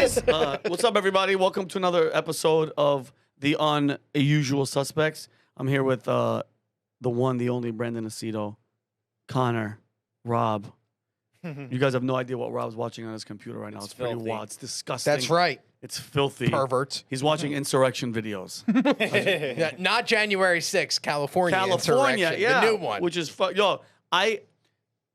guys. What's up, everybody? Welcome to another episode of The Unusual Suspects. I'm here with the one, the only Brandon Aceto, Connor, Rob. You guys have no idea what Rob's watching on his computer right now. It's pretty wild. It's disgusting. That's right. It's filthy. Perverts. He's watching insurrection videos. Not January 6th, California insurrection, yeah. the new one. Which is,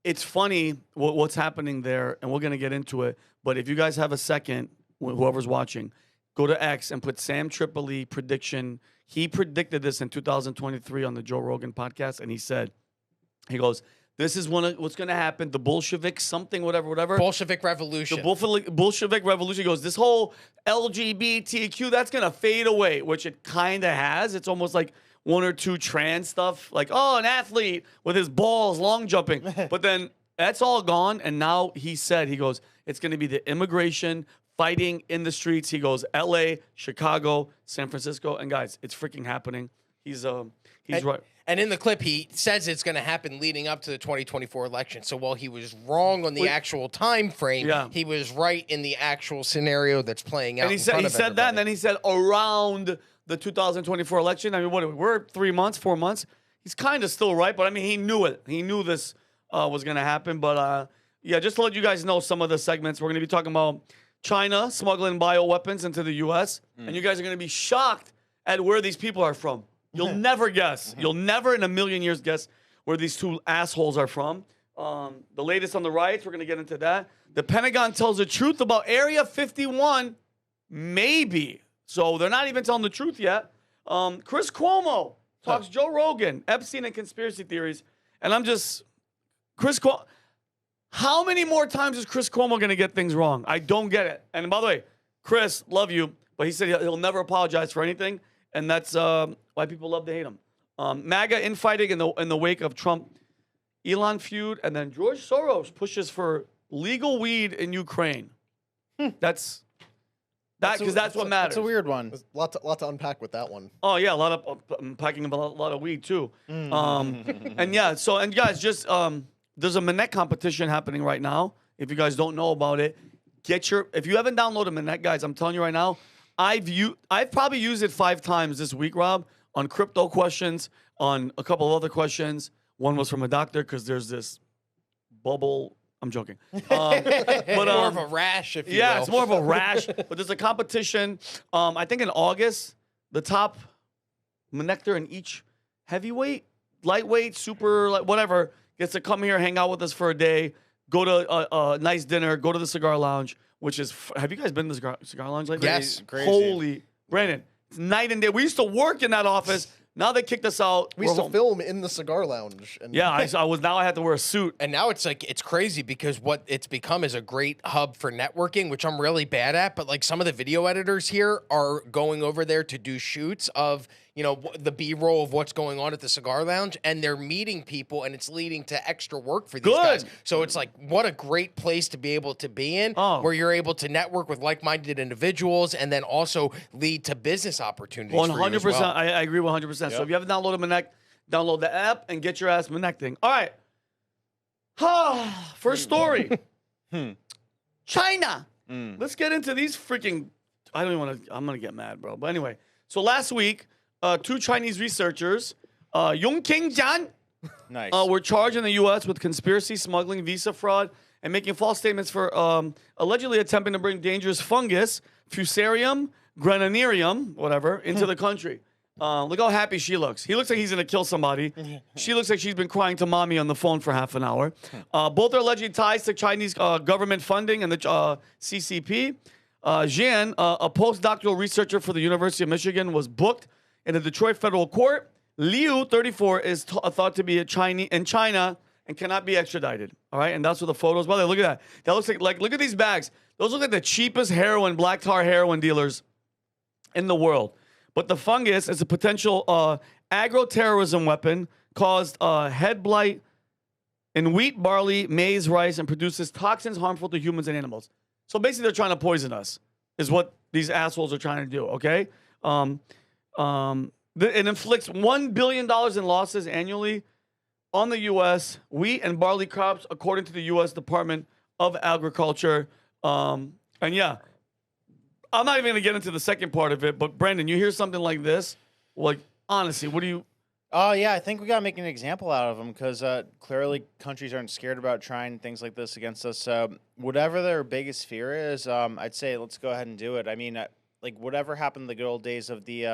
it's funny what's happening there, and we're going to get into it. But if you guys have a second, whoever's watching, go to X and put Sam Tripoli prediction. He predicted this in 2023 on the Joe Rogan podcast, and he goes, this is what's going to happen. The Bolshevik something, whatever. Bolshevik Revolution. The Bolshevik Revolution. He goes, this whole LGBTQ, that's going to fade away, which it kind of has. It's almost like one or two trans stuff, like, oh, an athlete with his balls, long jumping. But then that's all gone. And now he goes, it's going to be the immigration fighting in the streets. He goes, LA, Chicago, San Francisco. And guys, it's freaking happening. He's right. And in the clip, he says it's going to happen leading up to the 2024 election. So while he was wrong on the actual time frame, he was right in the actual scenario that's playing out. And he said that, and then he said around the 2024 election. I mean, we're 3 months, 4 months. He's kind of still right, but I mean, he knew it. He knew this was going to happen. But just to let you guys know some of the segments, we're going to be talking about China smuggling bioweapons into the U.S., and you guys are going to be shocked at where these people are from. You'll never guess. You'll never in a million years guess where these two assholes are from. The latest on the riots, we're going to get into that. The Pentagon tells the truth about Area 51, maybe. So they're not even telling the truth yet. Chris Cuomo talks Joe Rogan, Epstein, and conspiracy theories. And I'm just, Chris Cuomo, how many more times is Chris Cuomo going to get things wrong? I don't get it. And by the way, Chris, love you, but he said he'll never apologize for anything. And that's why people love to hate him. MAGA infighting in the wake of Trump, Elon feud, and then George Soros pushes for legal weed in Ukraine. That's what matters. It's a weird one. There's a lot to unpack with that one. Oh yeah, a lot of unpacking a lot of weed too. And guys, just there's a Manette competition happening right now. If you guys don't know about it, if you haven't downloaded Manette, guys, I'm telling you right now. I've probably used it 5 times this week, Rob, on crypto questions, on a couple of other questions. One was from a doctor because there's this bubble. I'm joking. But, more of a rash, if you will. Yeah, it's more of a rash. But there's a competition. I think in August, the top Manector in each heavyweight, lightweight, super, whatever, gets to come here, hang out with us for a day, go to a nice dinner, go to the cigar lounge. Which is, have you guys been to the cigar lounge lately? Yes. Crazy. Holy, Brandon, it's night and day. We used to work in that office. Now they kicked us out. We used to film in the cigar lounge. And yeah, now I had to wear a suit. And now it's crazy because what it's become is a great hub for networking, which I'm really bad at. But like some of the video editors here are going over there to do shoots of, the B-roll of what's going on at the cigar lounge, and they're meeting people, and it's leading to extra work for these guys. So it's like, what a great place to be able to be in, where you're able to network with like-minded individuals, and then also lead to business opportunities. 100%. For you as well. I agree 100%. Yep. So if you haven't downloaded Manect, download the app and get your ass Manecting. All right. First story. China. Let's get into these freaking. I don't even want to. I'm gonna get mad, bro. But anyway, so last week. 2 Chinese researchers, Yong King-jan, were charged in the U.S. with conspiracy, smuggling, visa fraud, and making false statements for allegedly attempting to bring dangerous fungus, Fusarium granarium, whatever, into the country. Look how happy she looks. He looks like he's going to kill somebody. She looks like she's been crying to mommy on the phone for half an hour. Both are alleged ties to Chinese government funding and the CCP. Jian, a postdoctoral researcher for the University of Michigan, was booked in a Detroit federal court. Liu, 34, is thought to be in China and cannot be extradited. All right, and that's what the photos. By the way, look at that. That looks like look at these bags. Those look like the cheapest black tar heroin dealers in the world. But the fungus is a potential agro-terrorism weapon, caused head blight in wheat, barley, maize, rice, and produces toxins harmful to humans and animals. So basically, they're trying to poison us, is what these assholes are trying to do. Okay. It inflicts $1 billion in losses annually on the U.S. wheat and barley crops, according to the U.S. Department of Agriculture. And yeah, I'm not even gonna get into the second part of it. But Brandon, you hear something like this, like honestly, what do you? Oh, yeah, I think we got to make an example out of them because clearly countries aren't scared about trying things like this against us. Whatever their biggest fear is, I'd say let's go ahead and do it. I mean, like whatever happened in the good old days of the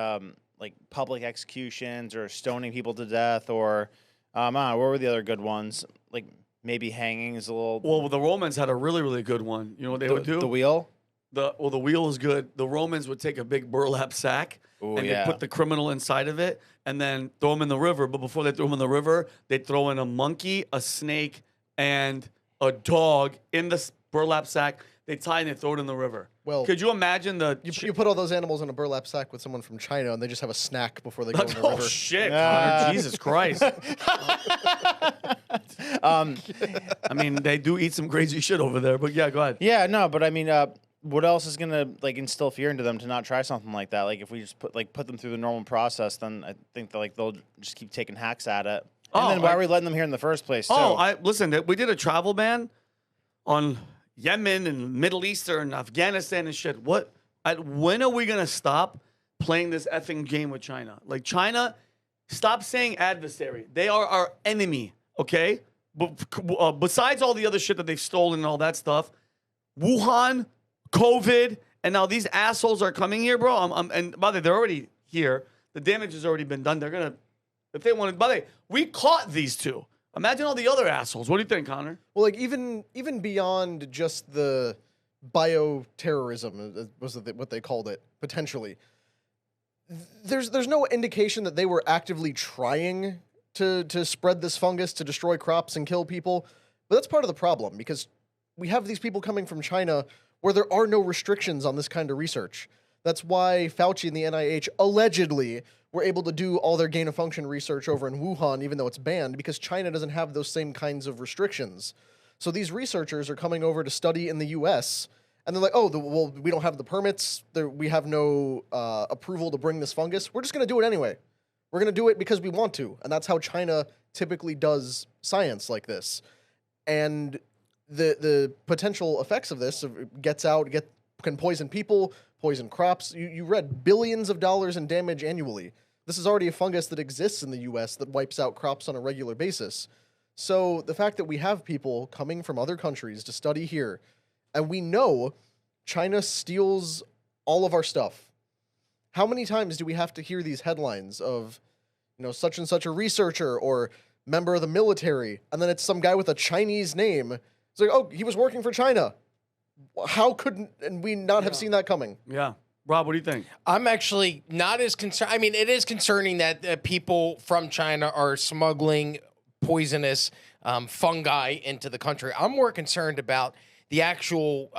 like public executions or stoning people to death or I don't know, what were the other good ones? Like maybe hanging is a little... Well, the Romans had a really, really good one. You know what they would do? The wheel? The wheel is good. The Romans would take a big burlap sack and they put the criminal inside of it and then throw him in the river. But before they threw him in the river, they'd throw in a monkey, a snake, and a dog in the burlap sack. They tie and they throw it in the river. Well, could you imagine you put all those animals in a burlap sack with someone from China and they just have a snack before they go in the river. Oh shit, Connor, Jesus Christ. I mean, they do eat some crazy shit over there, but yeah, go ahead. Yeah, no, but I mean, what else is gonna like instill fear into them to not try something like that? Like if we just put them through the normal process, then I think that like they'll just keep taking hacks at it. And then why are we letting them here in the first place? Listen, we did a travel ban on Yemen and Middle Eastern, Afghanistan and shit. When are we gonna stop playing this effing game with China? Like China, stop saying adversary. They are our enemy. Okay, but besides all the other shit that they've stolen and all that stuff, Wuhan, COVID, and now these assholes are coming here, bro. And by the way, they're already here. The damage has already been done. They're gonna, if they wanted. By the way, we caught these two. Imagine all the other assholes. What do you think, Connor? Well, like even beyond just the bioterrorism was what they called it potentially. There's no indication that they were actively trying to spread this fungus to destroy crops and kill people. But that's part of the problem because we have these people coming from China where there are no restrictions on this kind of research. That's why Fauci and the NIH allegedly were able to do all their gain-of-function research over in Wuhan, even though it's banned, because China doesn't have those same kinds of restrictions. So these researchers are coming over to study in the U.S., and they're like, oh, well, we don't have the permits. We have no approval to bring this fungus. We're just going to do it anyway. We're going to do it because we want to, and that's how China typically does science like this. And the potential effects of this can poison people, poison crops. You read billions of dollars in damage annually. This is already a fungus that exists in the U.S. that wipes out crops on a regular basis. So the fact that we have people coming from other countries to study here, and we know China steals all of our stuff. How many times do we have to hear these headlines of, such and such a researcher or member of the military, and then it's some guy with a Chinese name. It's like, oh, he was working for China. How couldn't we not have seen that coming? Yeah. Rob, what do you think? I'm actually not as concerned. I mean, it is concerning that people from China are smuggling poisonous fungi into the country. I'm more concerned about the actual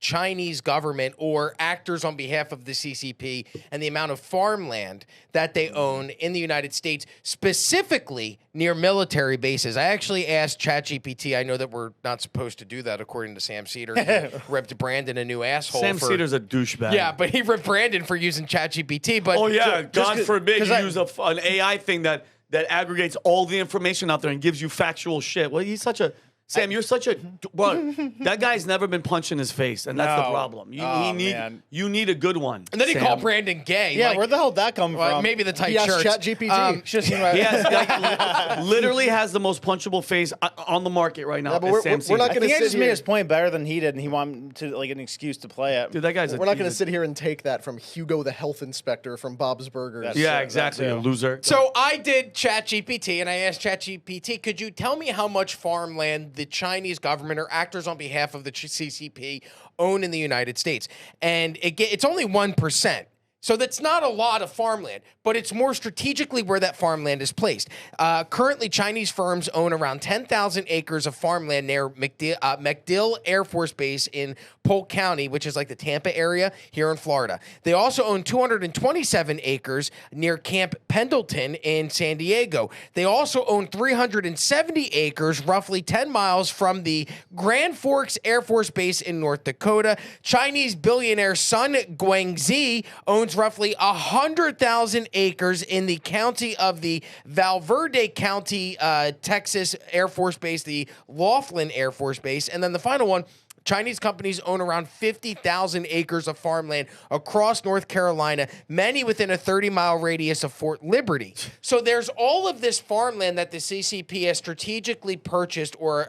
Chinese government or actors on behalf of the CCP and the amount of farmland that they own in the United States, specifically near military bases. I actually asked ChatGPT. I know that we're not supposed to do that, according to Sam Cedar. He ripped Brandon a new asshole. Sam Cedar's a douchebag. Yeah, but he ripped Brandon for using ChatGPT. But oh yeah, God forbid you use an AI thing that aggregates all the information out there and gives you factual shit. Well, he's such a... Sam, you're such a... Bro, that guy's never been punched in his face, and that's the problem. You need a good one. And then he called Brandon gay. Yeah, where the hell did that come from? Maybe the tight He asked shirts. ChatGPT. He has, literally has the most punchable face on the market right now. Yeah, but we're not I going think I to just sit made here. his point better than he did, and he wanted to like an excuse to play it. Dude, that guy's We're not going to sit here and take that from Hugo the health inspector from Bob's Burgers. Yeah, exactly, you loser. So I did ChatGPT, and I asked ChatGPT, could you tell me how much farmland the Chinese government or actors on behalf of the CCP own in the United States? And it's only 1%. So that's not a lot of farmland, but it's more strategically where that farmland is placed. Currently, Chinese firms own around 10,000 acres of farmland near MacDill Air Force Base in Polk County, which is like the Tampa area here in Florida. They also own 227 acres near Camp Pendleton in San Diego. They also own 370 acres, roughly 10 miles from the Grand Forks Air Force Base in North Dakota. Chinese billionaire Sun Guangxi owns roughly 100,000 acres in the county of the Valverde County, Texas Air Force Base, the Laughlin Air Force Base. And then the final one, Chinese companies own around 50,000 acres of farmland across North Carolina, many within a 30-mile radius of Fort Liberty. So there's all of this farmland that the CCP has strategically purchased or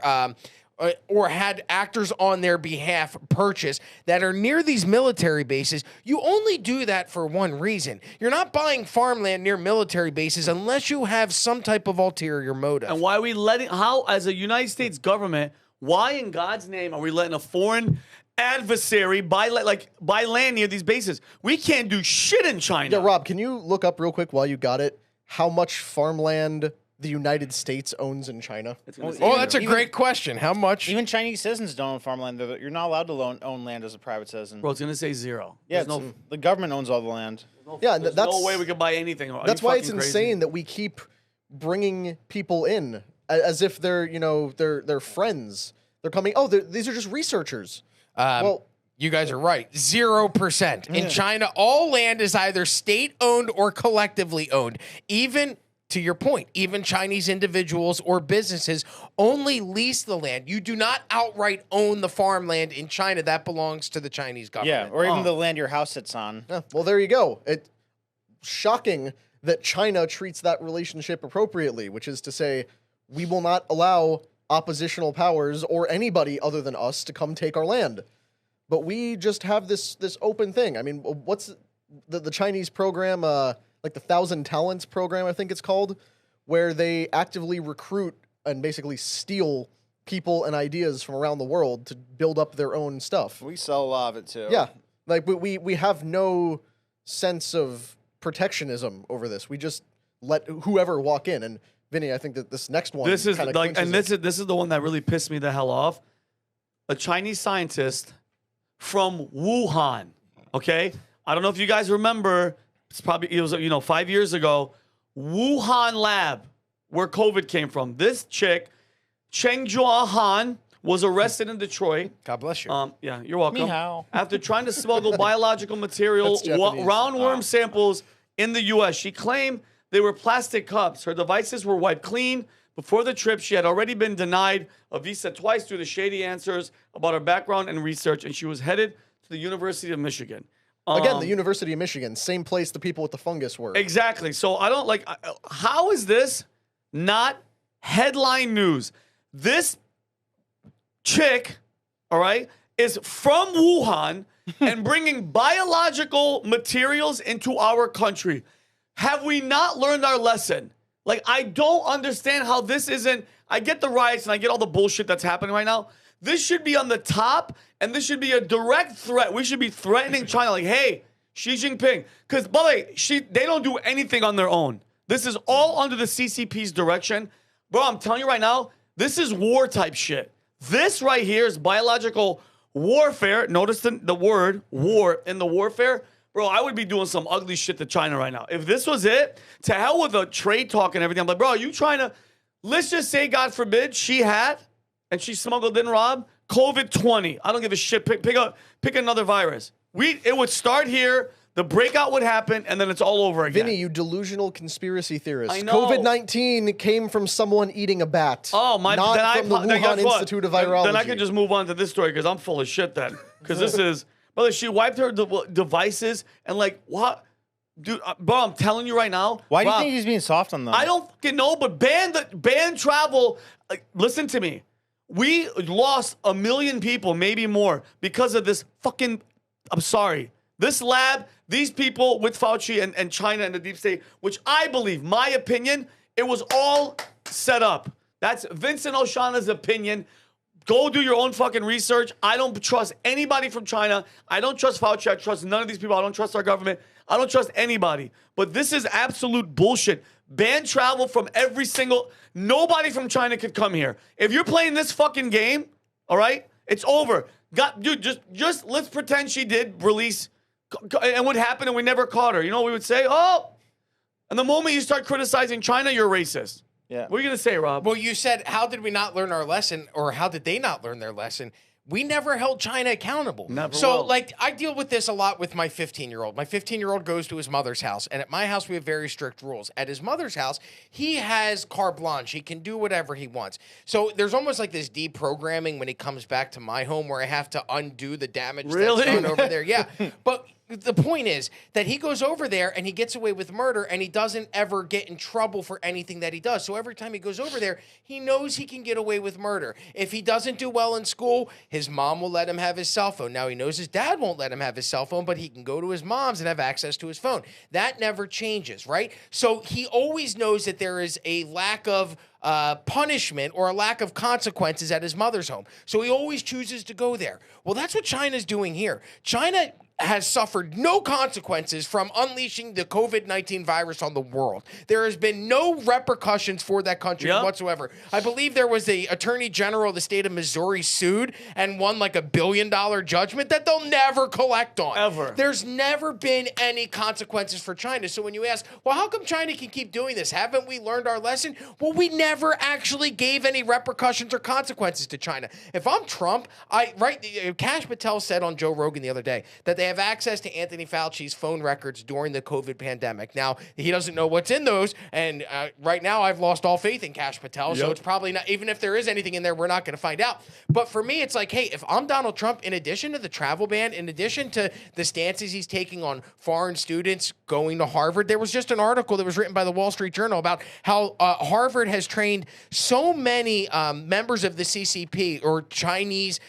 had actors on their behalf purchase that are near these military bases. You only do that for one reason. You're not buying farmland near military bases unless you have some type of ulterior motive. And why are we how, as a United States government, why in God's name are we letting a foreign adversary buy land near these bases? We can't do shit in China. Yeah, Rob, can you look up real quick while you got it how much farmland the United States owns in China? That's a great question. How much? Even Chinese citizens don't own farmland. You're not allowed to own land as a private citizen. Bro, it's going to say 0. Yeah, the government owns all the land. There's no way we could buy anything. That's why it's insane that we keep bringing people in as if they're, they're friends. They're coming, these are just researchers. Well, you guys are right. 0%. In China, all land is either state-owned or collectively owned. Even, to your point, even Chinese individuals or businesses only lease the land. You do not outright own the farmland in China. That belongs to the Chinese government. Yeah, or even the land your house sits on. Yeah, well, there you go. It's shocking that China treats that relationship appropriately, which is to say, we will not allow oppositional powers or anybody other than us to come take our land. But we just have this open thing. I mean, what's the Chinese program, like the 1,000 Talents program, I think it's called, where they actively recruit and basically steal people and ideas from around the world to build up their own stuff. We sell a lot of it too. Yeah, like we have no sense of protectionism over this. We just let whoever walk in. And Vinny, I think that this next one, this is the one that really pissed me the hell off. A Chinese scientist from Wuhan. Okay, I don't know if you guys remember. It was 5 years ago. Wuhan lab, where COVID came from. This chick, Cheng Han, was arrested in Detroit. God bless you. Yeah, you're welcome. Meow. After trying to smuggle biological material, roundworm samples in the U.S., she claimed they were plastic cups. Her devices were wiped clean. Before the trip, she had already been denied a visa twice due to shady answers about her background and research, and she was headed to the University of Michigan. Again, the University of Michigan, same place the people with the fungus were. Exactly. So I don't how is this not headline news? This chick, all right, is from Wuhan and bringing biological materials into our country. Have we not learned our lesson? I don't understand how this isn't. I get the riots and I get all the bullshit that's happening right now. This should be on the top, and this should be a direct threat. We should be threatening China, hey, Xi Jinping. Because, by the way, they don't do anything on their own. This is all under the CCP's direction. Bro, I'm telling you right now, this is war type shit. This right here is biological warfare. Notice the word war in the warfare. Bro, I would be doing some ugly shit to China right now. If this was it, to hell with the trade talk and everything. I'm like, bro, are you trying to, let's just say, God forbid, she had, and she smuggled in, Rob, COVID-20. I don't give a shit. Pick another virus. It would start here, the breakout would happen, and then it's all over again. Vinny, you delusional conspiracy theorist. I know. COVID-19 came from someone eating a bat. Oh, my. Not from the Wuhan Institute of Virology. Then I can just move on to this story because I'm full of shit then. Because this is, brother, she wiped her devices and what? Dude, bro, I'm telling you right now. Why do you think he's being soft on them? I don't fucking know, but ban travel. Listen to me. We lost 1 million people, maybe more, because of this fucking, I'm sorry, this lab, these people with Fauci and China and the deep state, which I believe, my opinion, it was all set up. That's Vincent Oshana's opinion. Go do your own fucking research. I don't trust anybody from China. I don't trust Fauci. I trust none of these people. I don't trust our government. I don't trust anybody. But this is absolute bullshit. Ban travel from every single... Nobody from China could come here. If you're playing this fucking game, all right, it's over. Dude, just let's pretend she did release... And what happened and we never caught her. You know what we would say? Oh! And the moment you start criticizing China, you're racist. Yeah. What are you going to say, Rob? Well, you said, how did we not learn our lesson, or how did they not learn their lesson? We never held China accountable. Never so, will. like, I deal with this a lot with my 15-year-old. My 15-year-old goes to his mother's house, and at my house, we have very strict rules. At his mother's house, he has carte blanche. He can do whatever he wants. So there's almost like this deprogramming when he comes back to my home where I have to undo the damage Really? that's done over there. Yeah, but the point is that he goes over there and he gets away with murder and he doesn't ever get in trouble for anything that he does. So every time he goes over there, he knows he can get away with murder. If he doesn't do well in school, his mom will let him have his cell phone. Now he knows his dad won't let him have his cell phone, but he can go to his mom's and have access to his phone. That never changes, right? So he always knows that there is a lack of punishment or a lack of consequences at his mother's home. So he always chooses to go there. Well, that's what China's doing here. China has suffered no consequences from unleashing the COVID-19 virus on the world. There has been no repercussions for that country whatsoever. I believe there was the Attorney General of the state of Missouri sued and won like $1 billion judgment that they'll never collect on. Ever. There's never been any consequences for China. So when you ask, well, how come China can keep doing this? Haven't we learned our lesson? Well, we never actually gave any repercussions or consequences to China. If I'm Trump, Kash Patel said on Joe Rogan the other day that they have access to Anthony Fauci's phone records during the COVID pandemic. Now, he doesn't know what's in those, and right now I've lost all faith in Kash Patel, so it's probably not, even if there is anything in there, we're not going to find out. But for me, it's like, hey, if I'm Donald Trump, in addition to the travel ban, in addition to the stances he's taking on foreign students going to Harvard, there was just an article that was written by the Wall Street Journal about how Harvard has trained so many members of the CCP or Chinese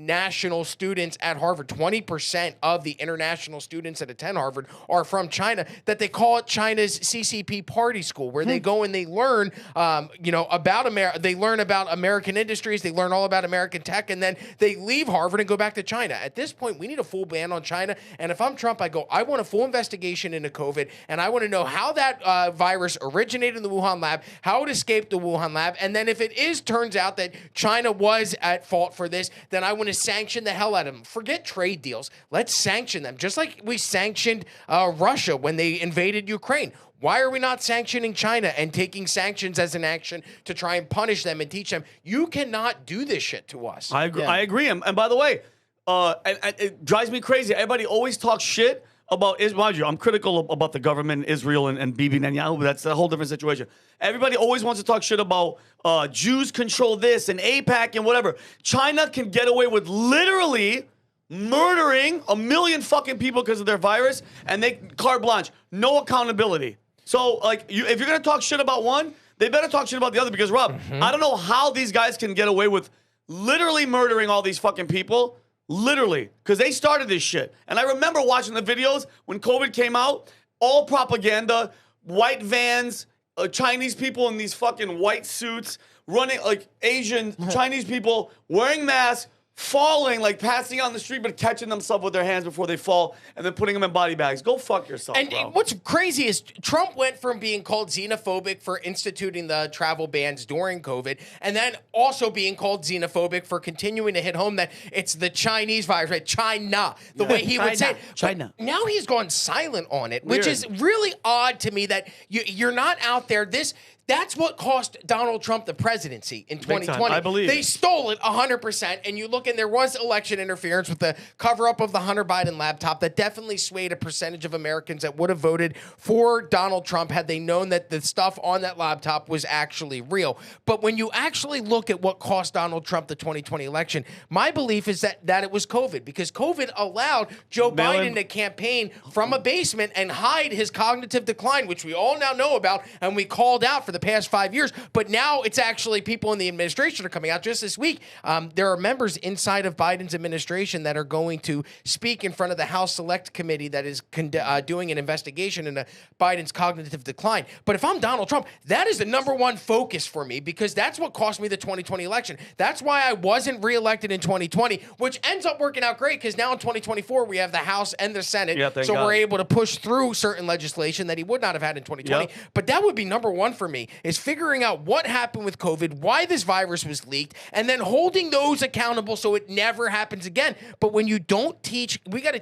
national students at Harvard. 20% of the international students that attend Harvard are from China, that they call it China's CCP party school, where they go and they learn, about they learn about American industries, they learn all about American tech, and then they leave Harvard and go back to China. At this point, we need a full ban on China. And if I'm Trump, I go, I want a full investigation into COVID, and I want to know how that virus originated in the Wuhan lab, how it escaped the Wuhan lab, and then if it turns out that China was at fault for this, then I want to sanction the hell out of them. Forget trade deals. Let's sanction them, just like we sanctioned Russia when they invaded Ukraine. Why are we not sanctioning China and taking sanctions as an action to try and punish them and teach them, you cannot do this shit to us? I agree. Yeah. I agree. And by the way, it drives me crazy. Everybody always talks shit about Israel. Mind you, I'm critical about the government in Israel and Bibi Netanyahu, but that's a whole different situation. Everybody always wants to talk shit about Jews control this and AIPAC and whatever. China can get away with literally murdering 1 million fucking people because of their virus, and they carte blanche, no accountability. So, like, if you're gonna talk shit about one, they better talk shit about the other. Because Rob, I don't know how these guys can get away with literally murdering all these fucking people, literally, because they started this shit. And I remember watching the videos when COVID came out, all propaganda, white vans, Chinese people in these fucking white suits, running like Asian Chinese people wearing masks, falling, like passing out on the street, but catching themselves with their hands before they fall, and then putting them in body bags. Go fuck yourself, and bro. What's crazy is Trump went from being called xenophobic for instituting the travel bans during COVID, and then also being called xenophobic for continuing to hit home that it's the Chinese virus, right? China, the way he would say it. China. But now he's gone silent on it, Weird. which is really odd to me that you're not out there. That's what cost Donald Trump the presidency in 2020. I believe. They stole it 100%. And you look, and there was election interference with the cover-up of the Hunter Biden laptop that definitely swayed a percentage of Americans that would have voted for Donald Trump had they known that the stuff on that laptop was actually real. But when you actually look at what cost Donald Trump the 2020 election, my belief is that it was COVID, because COVID allowed Joe Biden to campaign from a basement and hide his cognitive decline, which we all now know about and we called out for the past 5 years. But now it's actually people in the administration are coming out. Just this week, there are members inside of Biden's administration that are going to speak in front of the House Select Committee that is doing an investigation into Biden's cognitive decline. But if I'm Donald Trump, that is the #1 focus for me, because that's what cost me the 2020 election. That's why I wasn't reelected in 2020, which ends up working out great, because now in 2024, we have the House and the Senate. So we're able to push through certain legislation that he would not have had in 2020. But that would be #1 for me, is figuring out what happened with COVID, why this virus was leaked, and then holding those accountable so it never happens again. But when you don't teach, we got to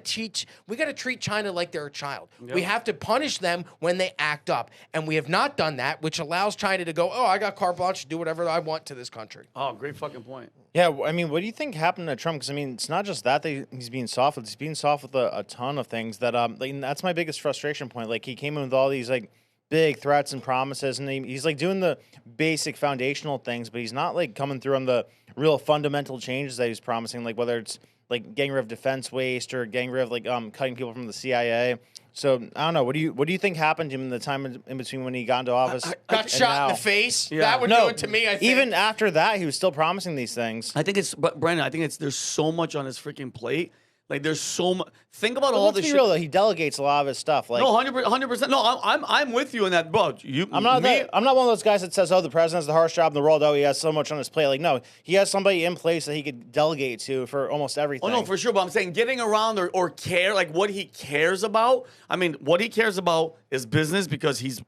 treat China like they're a child. Yep. We have to punish them when they act up. And we have not done that, which allows China to go, oh, I got carte blanche to do whatever I want to this country. Oh, great fucking point. Yeah, I mean, what do you think happened to Trump? Because, I mean, it's not just that he's being soft. He's being soft with a ton of things that, like, that's my biggest frustration point. Like, he came in with all these, like, big threats and promises, and he's, like, doing the basic foundational things, but he's not, like, coming through on the real fundamental changes that he's promising, like, whether it's, like, getting rid of defense waste or getting rid of, like, cutting people from the CIA. So I don't know. What do you think happened to him in the time in between when he got into office? Got shot in the face. Yeah. That would do it to me. I think. Even after that, he was still promising these things. I think it's, but Brandon, I think it's there's so much on his freaking plate. Like there's so much. Think about all Let's this be shit. real, though. He delegates a lot of his stuff. Like, No, 100%. No, I'm with you in that, bro. I'm not one of those guys that says, "Oh, the president's the hardest job in the world. Oh, he has so much on his plate." Like, no, he has somebody in place that he could delegate to for almost everything. Oh no, for sure. But I'm saying getting around or care, like what he cares about. I mean, what he cares about is business because he's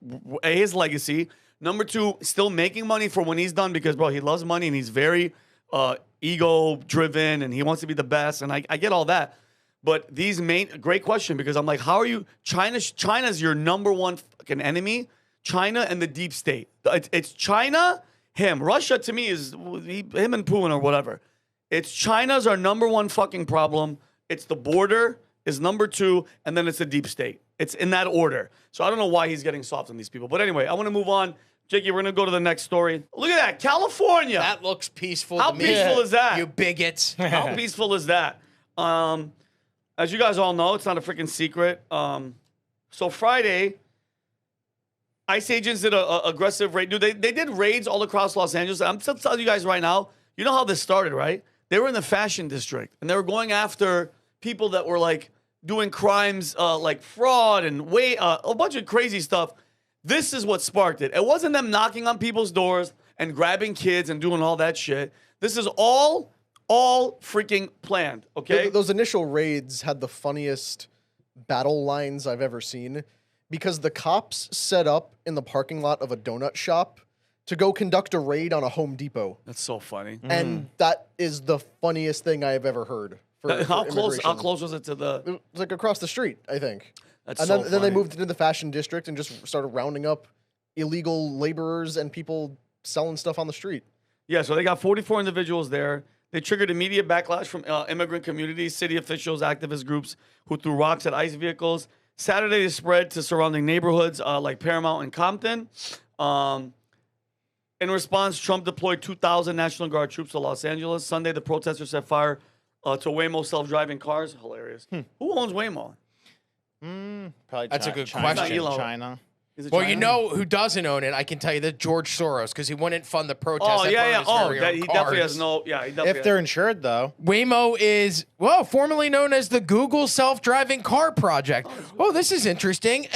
his legacy. Number two, still making money for when he's done because, bro, he loves money and he's very ego driven and he wants to be the best. And I get all that. But these great question because I'm like, how are you? China's your number one fucking enemy. China and the deep state. It's China, him. Russia to me is him and Putin or whatever. It's China's our number one fucking problem. It's the border is number two, and then it's the deep state. It's in that order. So I don't know why he's getting soft on these people. But anyway, I want to move on. Jakey, we're going to go to the next story. Look at that. California. That looks peaceful How to me. peaceful is that? You bigots. How peaceful is that? As you guys all know, it's not a freaking secret. So Friday, ICE agents did an aggressive raid. Dude, they did raids all across Los Angeles. I'm just telling you guys right now, you know how this started, right? They were in the fashion district, and they were going after people that were, like, doing crimes like fraud and a bunch of crazy stuff. This is what sparked it. It wasn't them knocking on people's doors and grabbing kids and doing all that shit. This is all freaking planned, okay? Those initial raids had the funniest battle lines I've ever seen because the cops set up in the parking lot of a donut shop to go conduct a raid on a Home Depot. That's so funny. And that is the funniest thing I have ever heard. How close was it to the... It was like across the street, I think. That's and so then they funny. moved into the fashion district and just started rounding up illegal laborers and people selling stuff on the street. Yeah, so they got 44 individuals there. They triggered immediate backlash from immigrant communities, city officials, activist groups who threw rocks at ICE vehicles. Saturday, it spread to surrounding neighborhoods like Paramount and Compton. In response, Trump deployed 2,000 National Guard troops to Los Angeles. Sunday, the protesters set fire to Waymo self-driving cars. Hilarious. Who owns Waymo? Probably That's a good China. question. Elon. China. Is it Well, China? you know who doesn't own it? I can tell you that George Soros, because he wouldn't fund the protests. Oh, that yeah, burned yeah. his Oh, very that, own he definitely cars. has no... Yeah, he definitely If they're insured, though. Waymo is, formerly known as the Google self-driving car project. Oh, this is interesting.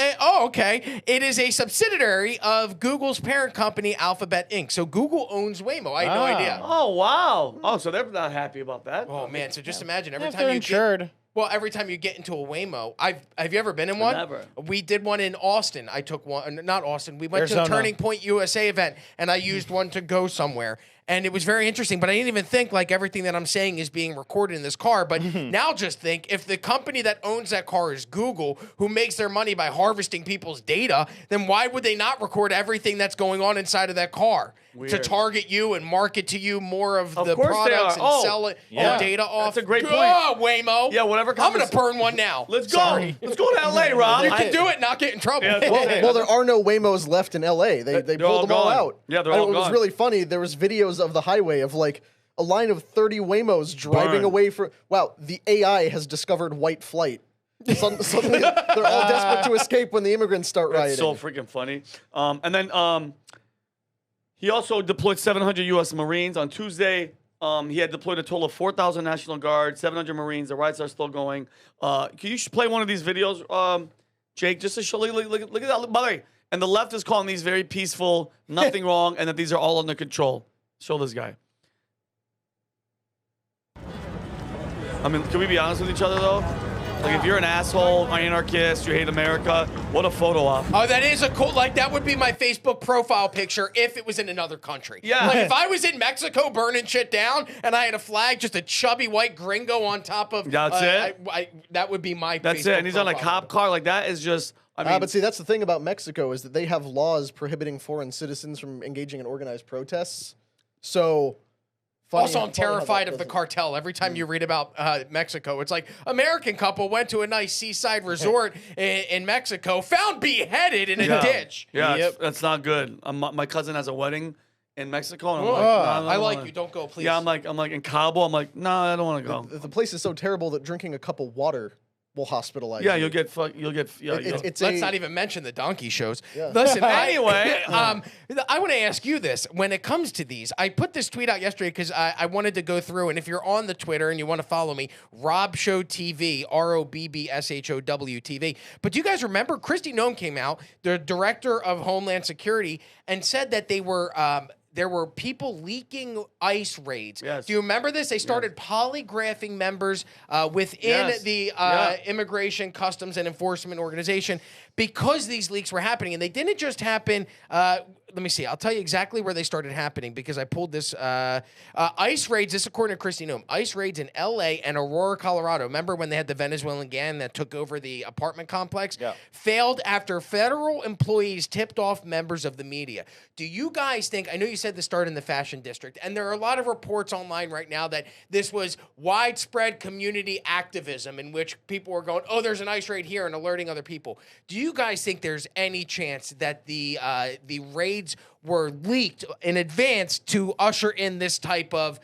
Okay. It is a subsidiary of Google's parent company, Alphabet Inc. So Google owns Waymo. I had no idea. Oh, wow. Oh, so they're not happy about that. Oh, man. So just imagine every If time they're you insured. every time you get into a Waymo, have you ever been in one? Never. We did one in Austin. I took one, not Austin. We went to Arizona. the Turning Point USA event, and I used one to go somewhere. And it was very interesting, but I didn't even think like everything that I'm saying is being recorded in this car. But now just think, if the company that owns that car is Google, who makes their money by harvesting people's data, then why would they not record everything that's going on inside of that car? To Weird. target you and market to you more of the course they products are. and Oh, sell it, yeah. the data off. That's a great point. Oh, Waymo. Yeah, whatever I'm going comes- to burn one now. Let's go. Sorry. Let's go to L.A., Rob. You can do it, not get in trouble. Yeah, Well, there are no Waymos left in L.A. They They're all pulled them all gone. out. Yeah, they're And all It was gone. really funny. There was videos of the highway of like a line of 30 Waymos driving Burn. away from. Wow, the AI has discovered white flight. Suddenly, they're all desperate to escape when the immigrants start rioting. That's so freaking funny. And then he also deployed 700 U.S. Marines. On Tuesday, he had deployed a total of 4,000 National Guard, 700 Marines. The riots are still going. Can you play one of these videos, Jake, just to show, look at that. By the way, and the left is calling these very peaceful, nothing wrong, and that these are all under control. Show this guy. I mean, can we be honest with each other, though? Like, if you're an asshole, anarchist, you hate America, what a photo op. Oh, that is a cool, like, that would be my Facebook profile picture if it was in another country. Yeah. Like, if I was in Mexico burning shit down and I had a flag, just a chubby white gringo on top of... That's it? That would be my That's Facebook it. And he's on a profile. cop car. Like, that is just... I mean, but see, that's the thing about Mexico is that they have laws prohibiting foreign citizens from engaging in organized protests. So... Also, I'm terrified of the cartel. Every time you read about Mexico, it's like American couple went to a nice seaside resort in Mexico, found beheaded in a ditch. Yeah, that's not good. My cousin has a wedding in Mexico, and I'm like, no, I like you. Don't go, please. Yeah, I'm like in Cabo. I'm like, no, I don't want to go. The place is so terrible that drinking a cup of water will hospitalize Yeah, you. you'll get. It's Let's not even mention the donkey shows. Yeah. Listen, Anyway, I want to ask you this. When it comes to these, I put this tweet out yesterday because I wanted to go through, and if you're on the Twitter and you want to follow me, Rob Show TV, ROBBSHOW TV. But do you guys remember Kristi Noem came out, the director of Homeland Security, and said that they were there were people leaking ICE raids. Yes. Do you remember this? They started polygraphing members within the Immigration, Customs, and Enforcement Organization because these leaks were happening. And they didn't just happen. Let me see. I'll tell you exactly where they started happening because I pulled this. ICE raids, this according to Kristi Noem, ICE raids in L.A. and Aurora, Colorado. Remember when they had the Venezuelan gang that took over the apartment complex? Yeah. Failed after federal employees tipped off members of the media. Do you guys think, I know you said this started in the fashion district, and there are a lot of reports online right now that this was widespread community activism in which people were going, oh, there's an ICE raid here and alerting other people. Do you guys think there's any chance that the raids were leaked in advance to usher in this type of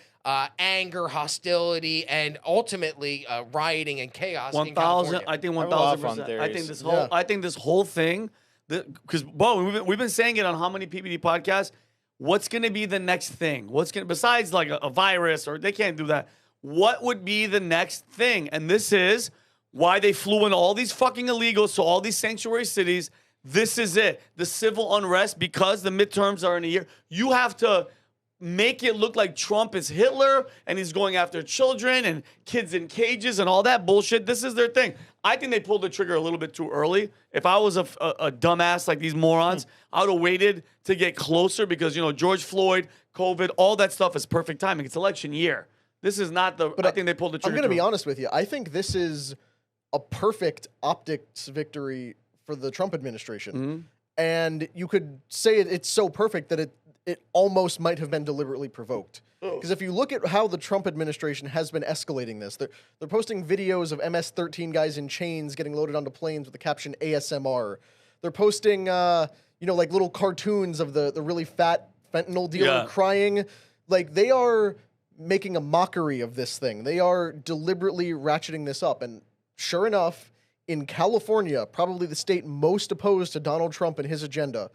anger, hostility, and ultimately rioting and chaos? 1,000. I think 1,000%. I think this whole thing, because we've been saying it on how many PBD podcasts. What's going to be the next thing? Besides like a virus, or they can't do that? What would be the next thing? And this is why they flew in all these fucking illegals to all these sanctuary cities. This is it. The civil unrest, because the midterms are in a year. You have to make it look like Trump is Hitler and he's going after children and kids in cages and all that bullshit. This is their thing. I think they pulled the trigger a little bit too early. If I was a dumbass like these morons, I would have waited to get closer because, George Floyd, COVID, all that stuff is perfect timing. It's election year. This is not the... But I think they pulled the trigger. I'm going to be honest with you. I think this is a perfect optics victory for the Trump administration. Mm-hmm. And you could say it's so perfect that it almost might have been deliberately provoked. Because if you look at how the Trump administration has been escalating this, they're posting videos of MS-13 guys in chains getting loaded onto planes with the caption ASMR. They're posting, like little cartoons of the really fat fentanyl dealer crying. Like, they are making a mockery of this thing. They are deliberately ratcheting this up. And sure enough, in California, probably the state most opposed to Donald Trump and his agenda,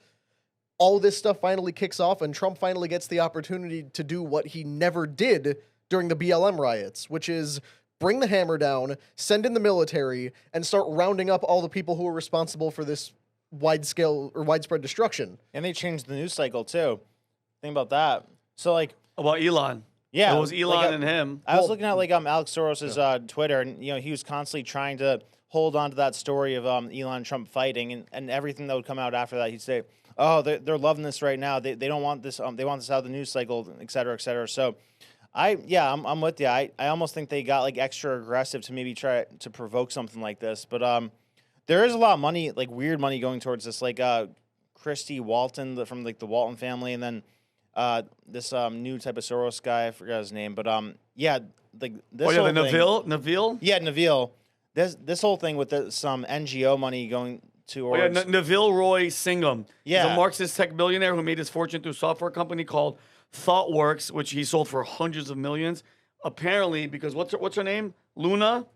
all this stuff finally kicks off and Trump finally gets the opportunity to do what he never did during the BLM riots, which is bring the hammer down, send in the military, and start rounding up all the people who are responsible for this widespread destruction. And they changed the news cycle too. Think about that. So about Elon. Yeah. It was Elon and him. I was looking at Alex Soros's Twitter, and he was constantly trying to hold on to that story of Elon and Trump fighting, and everything that would come out after that, he'd say, oh, they're loving this right now. They don't want this. They want this out of the news cycle, et cetera, et cetera. So, I'm with you. I almost think they got extra aggressive to maybe try to provoke something like this. But there is a lot of money, weird money going towards this. Christy Walton from the Walton family, and then this new type of Soros guy. I forgot his name, but this. The Neville. Yeah, Neville. This whole thing with some NGO money going towards... Neville Roy Singham. Yeah. He's a Marxist tech billionaire who made his fortune through a software company called ThoughtWorks, which he sold for hundreds of millions. Apparently, because what's her name? Luna?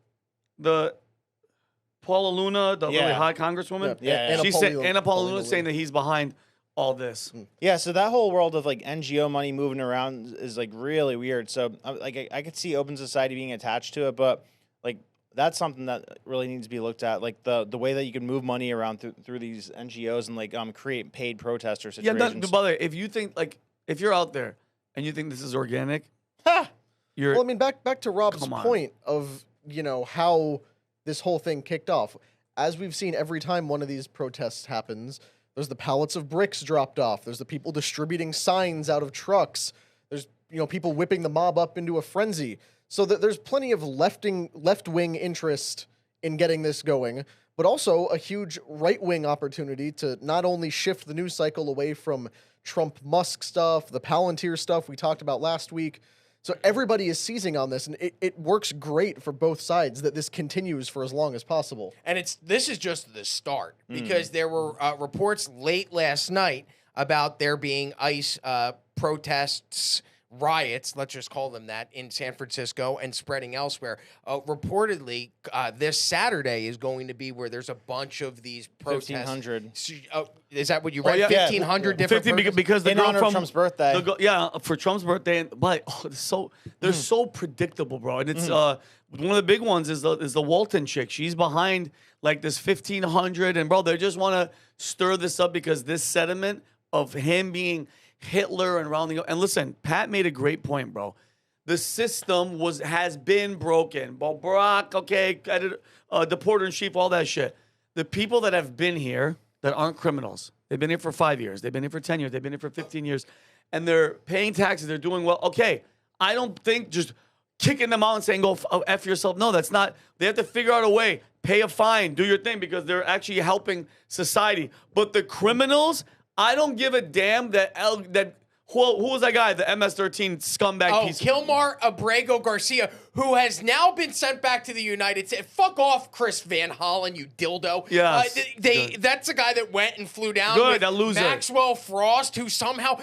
Paula Luna, the really hot congresswoman? Yeah. Anna Paula Luna saying that he's behind all this. Yeah, so that whole world of NGO money moving around is really weird. So I could see open society being attached to it, but that's something that really needs to be looked at, the way that you can move money around through these NGOs and create paid protester situations. Yeah, by the way, if you think if you're out there and you think this is organic, Well, I mean, back to Rob's point of how this whole thing kicked off. As we've seen every time one of these protests happens, there's the pallets of bricks dropped off. There's the people distributing signs out of trucks. There's, people whipping the mob up into a frenzy. So that there's plenty of left-wing interest in getting this going, but also a huge right-wing opportunity to not only shift the news cycle away from Trump-Musk stuff, the Palantir stuff we talked about last week. So everybody is seizing on this, and it works great for both sides that this continues for as long as possible. And this is just the start, because there were reports late last night about there being ICE protests, riots, let's just call them that, in San Francisco and spreading elsewhere. Reportedly, this Saturday is going to be where there's a bunch of these protests. 1,500. Is that what you read? yeah. 1,500 different protests? because the In girl honor of from Trump's birthday. For Trump's birthday. But they're so predictable, bro. And it's one of the big ones is the Walton chick. She's behind like this 1,500, and bro, they just want to stir this up because this sentiment of him being Hitler and rounding up. And listen, Pat made a great point, bro. The system has been broken. Barack, okay, deporter in chief, all that shit. The people that have been here that aren't criminals, they've been here for 5 years, they've been here for 10 years, they've been here for 15 years, and they're paying taxes, they're doing well. Okay, I don't think just kicking them out and saying, go F yourself. No, that's not. They have to figure out a way, pay a fine, do your thing, because they're actually helping society. But the criminals, I don't give a damn who was that guy, the MS-13 scumbag piece? Kilmar Abrego Garcia, who has now been sent back to the United States. Fuck off, Chris Van Hollen, you dildo. Yes. That's the guy that went and flew down Good, with that loser. Maxwell Frost, who somehow,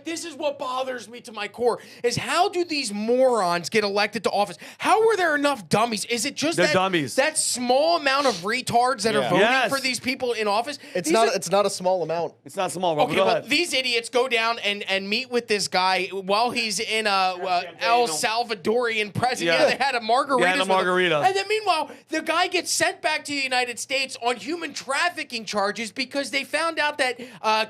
this is what bothers me to my core, is how do these morons get elected to office? How were there enough dummies? Is it just dummies. that small amount of retards that are voting for these people in office? It's not a small amount. It's not small, Robert. Okay, Go well, ahead. these idiots go down and meet with this guy while he's in El Salvadorian president. Yeah. They had a margarita. Yeah, and a margarita. And then meanwhile, the guy gets sent back to the United States on human trafficking charges because they found out that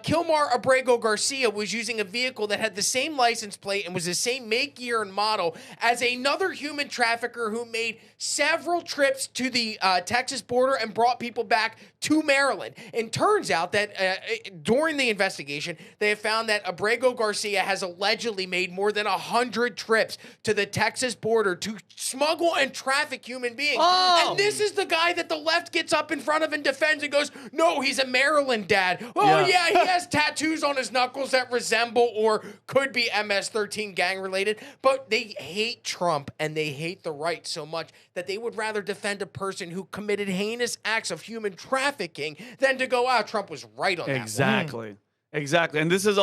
Kilmar Abrego Garcia was using a vehicle that had the same license plate and was the same make, year, and model as another human trafficker who made several trips to the Texas border and brought people back to Maryland. And turns out that during the investigation, they have found that Abrego Garcia has allegedly made more than 100 trips to the Texas border to smuggle and traffic human beings. Oh. And this is the guy that the left gets up in front of and defends and goes, no, he's a Maryland dad. Oh, yeah, he has tattoos on his knuckles that resemble or could be MS-13 gang related. But they hate Trump and they hate the right so much that they would rather defend a person who committed heinous acts of human trafficking than to go, Trump was right on that one. Exactly. And this is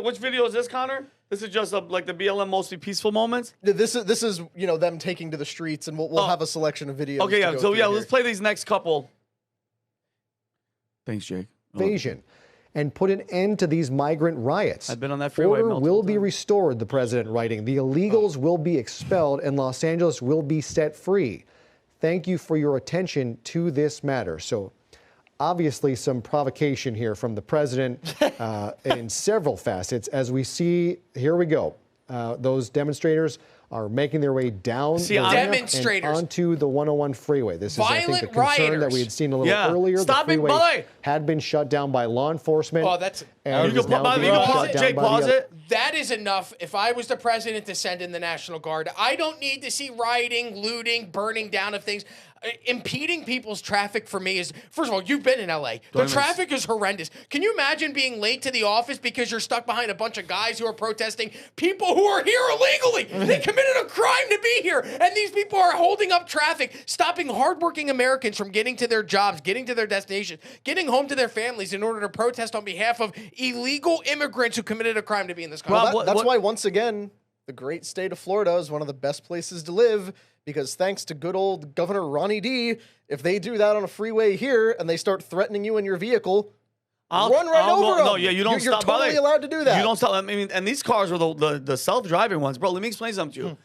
which video is this, Connor? This is just like the BLM mostly peaceful moments. This is them taking to the streets, and we'll have a selection of videos. Okay, to go through let's play these next couple. Thanks, Jake. Invasion and put an end to these migrant riots. I've been on that freeway. Order will be restored, the president writing. The illegals will be expelled and Los Angeles will be set free. Thank you for your attention to this matter. So obviously some provocation here from the president in several facets. As we see, here we go. Those demonstrators are making their way down the ramp and onto the 101 freeway. This is, I think, the concern that we had seen a little earlier. Stop the it, freeway had been shut down by law enforcement. Oh, that's... And you can pause it, Jake, pause it. That is enough. If I was the president to send in the National Guard, I don't need to see rioting, looting, burning down of things. Impeding people's traffic for me is, first of all, you've been in LA. The traffic is horrendous. Can you imagine being late to the office because you're stuck behind a bunch of guys who are protesting people who are here illegally? They committed a crime to be here. And these people are holding up traffic, stopping hardworking Americans from getting to their jobs, getting to their destinations, getting home to their families in order to protest on behalf of illegal immigrants who committed a crime to be in this country. Well, that's why, once again, the great state of Florida is one of the best places to live. Because thanks to good old Governor Ronnie D, if they do that on a freeway here and they start threatening you in your vehicle, run right over them. No, yeah, you don't stop. You're totally allowed to do that. You don't stop. I mean, and these cars are the self-driving ones, bro. Let me explain something to you.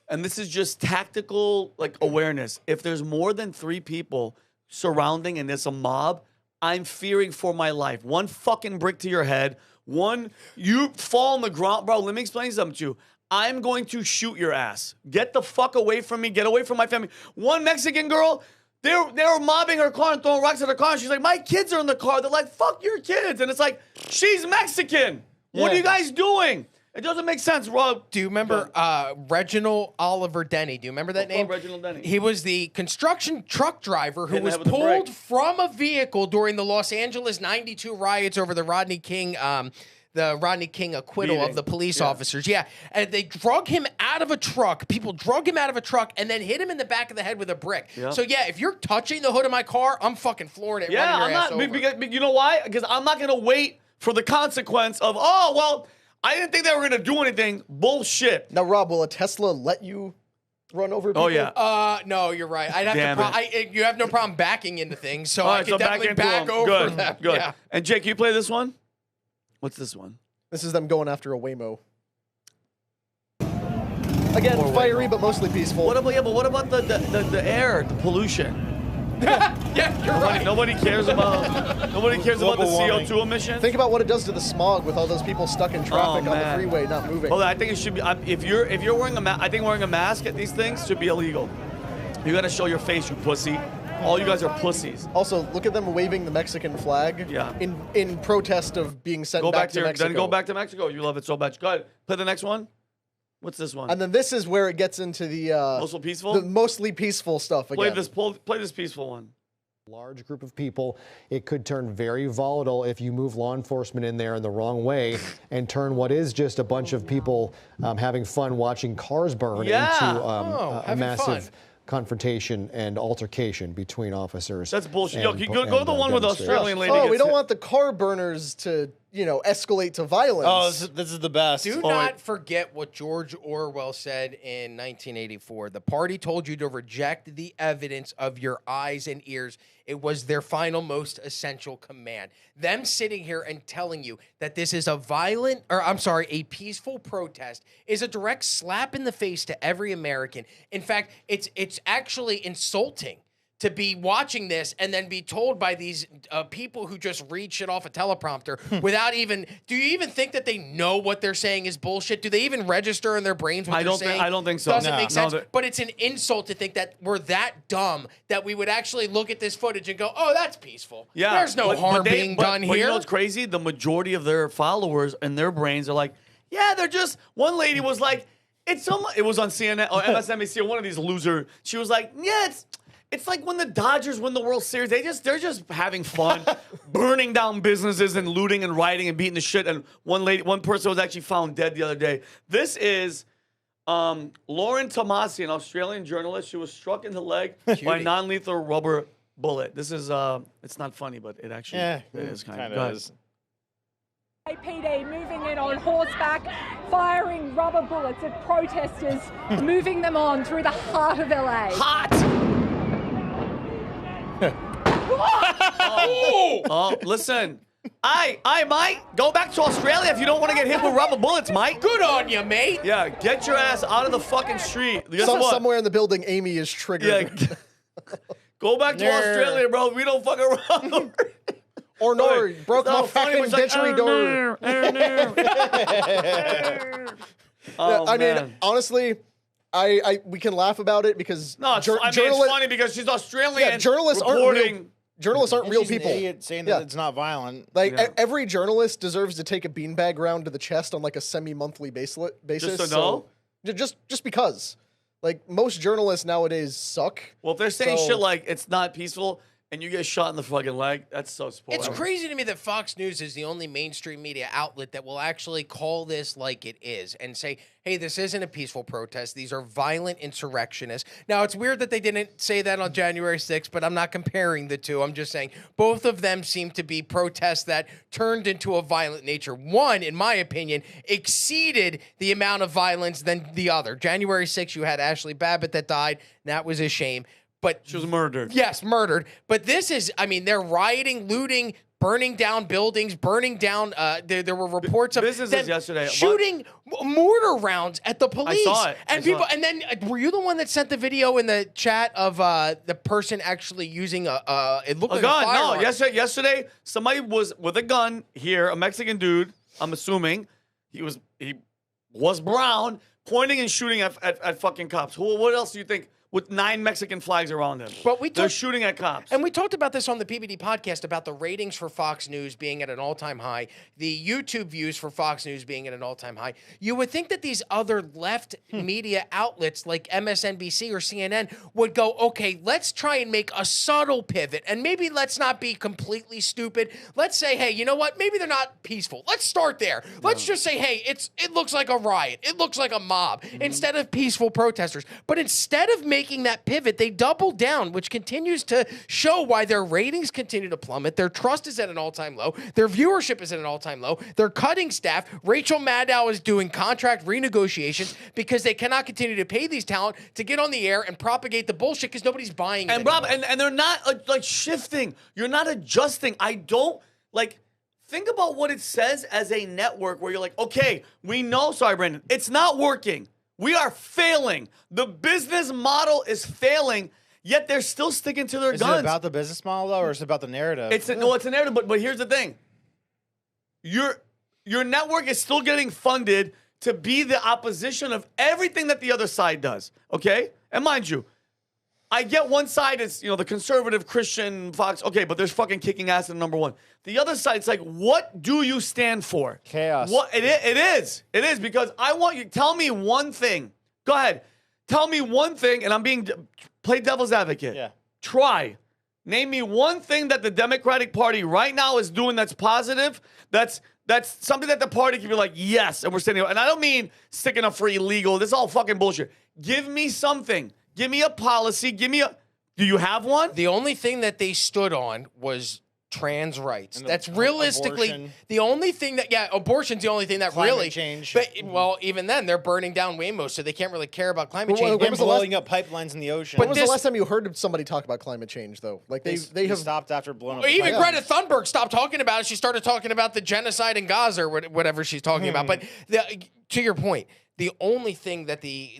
And this is just tactical awareness. If there's more than 3 people surrounding and it's a mob, I'm fearing for my life. One fucking brick to your head. You fall on the ground, bro. Let me explain something to you. I'm going to shoot your ass. Get the fuck away from me. Get away from my family. One Mexican girl, they were mobbing her car and throwing rocks at her car. And she's like, my kids are in the car. They're like, fuck your kids. And it's like, she's Mexican. What are you guys doing? It doesn't make sense, Rob. Do you remember Reginald Oliver Denny? Do you remember that name? Reginald Denny. He was the construction truck driver who Hit was the head with a pulled brick. from a vehicle during the Los Angeles '92 riots over the Rodney King acquittal Beating. of the police officers. Yeah, and they drug him out of a truck. People drug him out of a truck and then hit him in the back of the head with a brick. Yeah. So yeah, if you're touching the hood of my car, I'm fucking flooring it. Yeah, running I'm your ass not. over. Because, you know why? Because I'm not going to wait for the consequence of, oh, well, I didn't think they were going to do anything. Bullshit. Now, Rob, will a Tesla let you run over people? Oh, yeah. No, you're right. I'd have Damn to. You have no problem backing into things, so All I right, can so definitely into back them. over Good, them. good. Yeah. And Jake, you play this one? What's this one? This is them going after a Waymo. Again, fiery but mostly peaceful. What about the air, the pollution? Yeah, you're right. Nobody cares about the Global warming. CO2 emissions. Think about what it does to the smog with all those people stuck in traffic on the man. freeway not moving. Well, I think it should be. If you're wearing a mask, I think wearing a mask at these things should be illegal. You gotta show your face, you pussy. All you guys are pussies. Also, look at them waving the Mexican flag Yeah. in protest of being sent Go back back to to your, Mexico. then go back to Mexico. You love it so much. Go ahead. Play the next one. What's this one? And then this is where it gets into the mostly peaceful stuff again. Play this peaceful one. Large group of people, it could turn very volatile if you move law enforcement in there in the wrong way and turn what is just a bunch of people having fun watching cars burn into a having massive fun. confrontation and altercation between officers. That's bullshit. Yo, and- go to the and, one with the demonstrators. Australian lady. Oh, we gets don't hit. want the car burners to, escalate to violence. Oh, this is the best. Do not forget what George Orwell said in 1984. The party told you to reject the evidence of your eyes and ears. It was their final, most essential command. Them sitting here and telling you that this is a peaceful protest is a direct slap in the face to every American. In fact, it's actually insulting to be watching this and then be told by these people who just read shit off a teleprompter without even. Do you even think that they know what they're saying is bullshit? Do they even register in their brains what they're saying? I don't think so. Doesn't No. make sense. No, But it's an insult to think that we're that dumb that we would actually look at this footage and go, "Oh, that's peaceful." Yeah, There's no harm being done but here. You know what's crazy? The majority of their followers and their brains are like, yeah, they're just. One lady was like, it was on CNN or MSNBC or one of these loser. She was like, yeah, it's like when the Dodgers win the World Series, they're just having fun, burning down businesses and looting and rioting and beating the shit. And one person was actually found dead the other day. This is Lauren Tomasi, an Australian journalist. She was struck in the leg by a non-lethal rubber bullet. This is it's not funny, but it actually it is kind of is. PD moving in on horseback, firing rubber bullets at protesters, moving them on through the heart of LA. hot. Oh, listen. I might go back to Australia if you don't want to get hit with rubber bullets, Mike. Good on you, mate. Yeah, get your ass out of the fucking street. Guess what? Somewhere in the building, Amy is triggered. Yeah. Go back to Australia, bro. We don't fuck around. Or no, It's broke my not funny, fucking it's like, didgeridoo. Oh, I mean, man. honestly, we can laugh about it because No, it's funny because she's Australian. Yeah, journalists aren't reporting. real. Journalists aren't real She's an people. idiot saying Yeah. that it's not violent. Like Yeah. every journalist deserves to take a beanbag round to the chest on like a semi-monthly basis. Just to know? Just because, like most journalists nowadays suck. Well, if they're saying So- shit like it's not peaceful and you get shot in the fucking leg, that's so spoiled. It's crazy to me that Fox News is the only mainstream media outlet that will actually call this like it is and say, hey, this isn't a peaceful protest. These are violent insurrectionists. Now, it's weird that they didn't say that on January 6th, but I'm not comparing the two. I'm just saying both of them seem to be protests that turned into a violent nature. One, in my opinion, exceeded the amount of violence than the other. January 6th, you had Ashley Babbitt that died. That was a shame. But She was murdered. yes, murdered. But this is, I mean, they're rioting, looting, burning down buildings, burning down. There were reports of Businesses them yesterday. shooting mortar rounds at the police. saw it. And I people, saw it. and then were you the one that sent the video in the chat of the person actually using it looked A like gun? a firearm. No, yesterday somebody was with a gun here, a Mexican dude. I'm assuming he was brown, pointing and shooting at fucking cops. What else do you think? With 9 Mexican flags around him. But they're shooting at cops. And we talked about this on the PBD podcast about the ratings for Fox News being at an all-time high, the YouTube views for Fox News being at an all-time high. You would think that these other left media outlets like MSNBC or CNN would go, okay, let's try and make a subtle pivot. And maybe let's not be completely stupid. Let's say, hey, you know what? Maybe they're not peaceful. Let's start there. Let's just say, hey, it looks like a riot. It looks like a mob instead of peaceful protesters. But instead of making that pivot, they double down, which continues to show why their ratings continue to plummet. Their trust is at an all-time low. Their viewership is at an all-time low. They're cutting staff. Rachel Maddow is doing contract renegotiations because they cannot continue to pay these talent to get on the air and propagate the bullshit because nobody's buying it. And Rob, and they're not like shifting. You're not adjusting. I don't like. Think about what it says as a network where you're like, okay, we know. Sorry, Brandon, it's not working. We are failing. The business model is failing, yet they're still sticking to their guns. Is it about the business model, though, or is it about the narrative? It's a narrative, but here's the thing. Your network is still getting funded to be the opposition of everything that the other side does, okay? And mind you, I get one side is, the conservative Christian Fox, okay, but there's fucking kicking ass in number one. The other side, it's like, what do you stand for? Chaos. What it is. It is because I want you, tell me one thing. Go ahead. Tell me one thing, and I'm being, play devil's advocate. Yeah. Try. Name me one thing that the Democratic Party right now is doing that's positive, that's something that the party can be like, yes, and we're standing up. And I don't mean sticking up for illegal. This is all fucking bullshit. Give me something. Give me a policy. Do you have one? The only thing that they stood on was trans rights. That's realistically abortion. The only thing that, abortion's the only thing that Climate really change. But, well, even then, they're burning down Waymo, so they can't really care about climate Well, change. when And was the blowing up pipelines in the ocean. When was the last time you heard somebody talk about climate change, though? Like they have stopped after blowing up. Well, even the Greta Thunberg stopped talking about it. She started talking about the genocide in Gaza or whatever she's talking about. But to your point, the only thing that the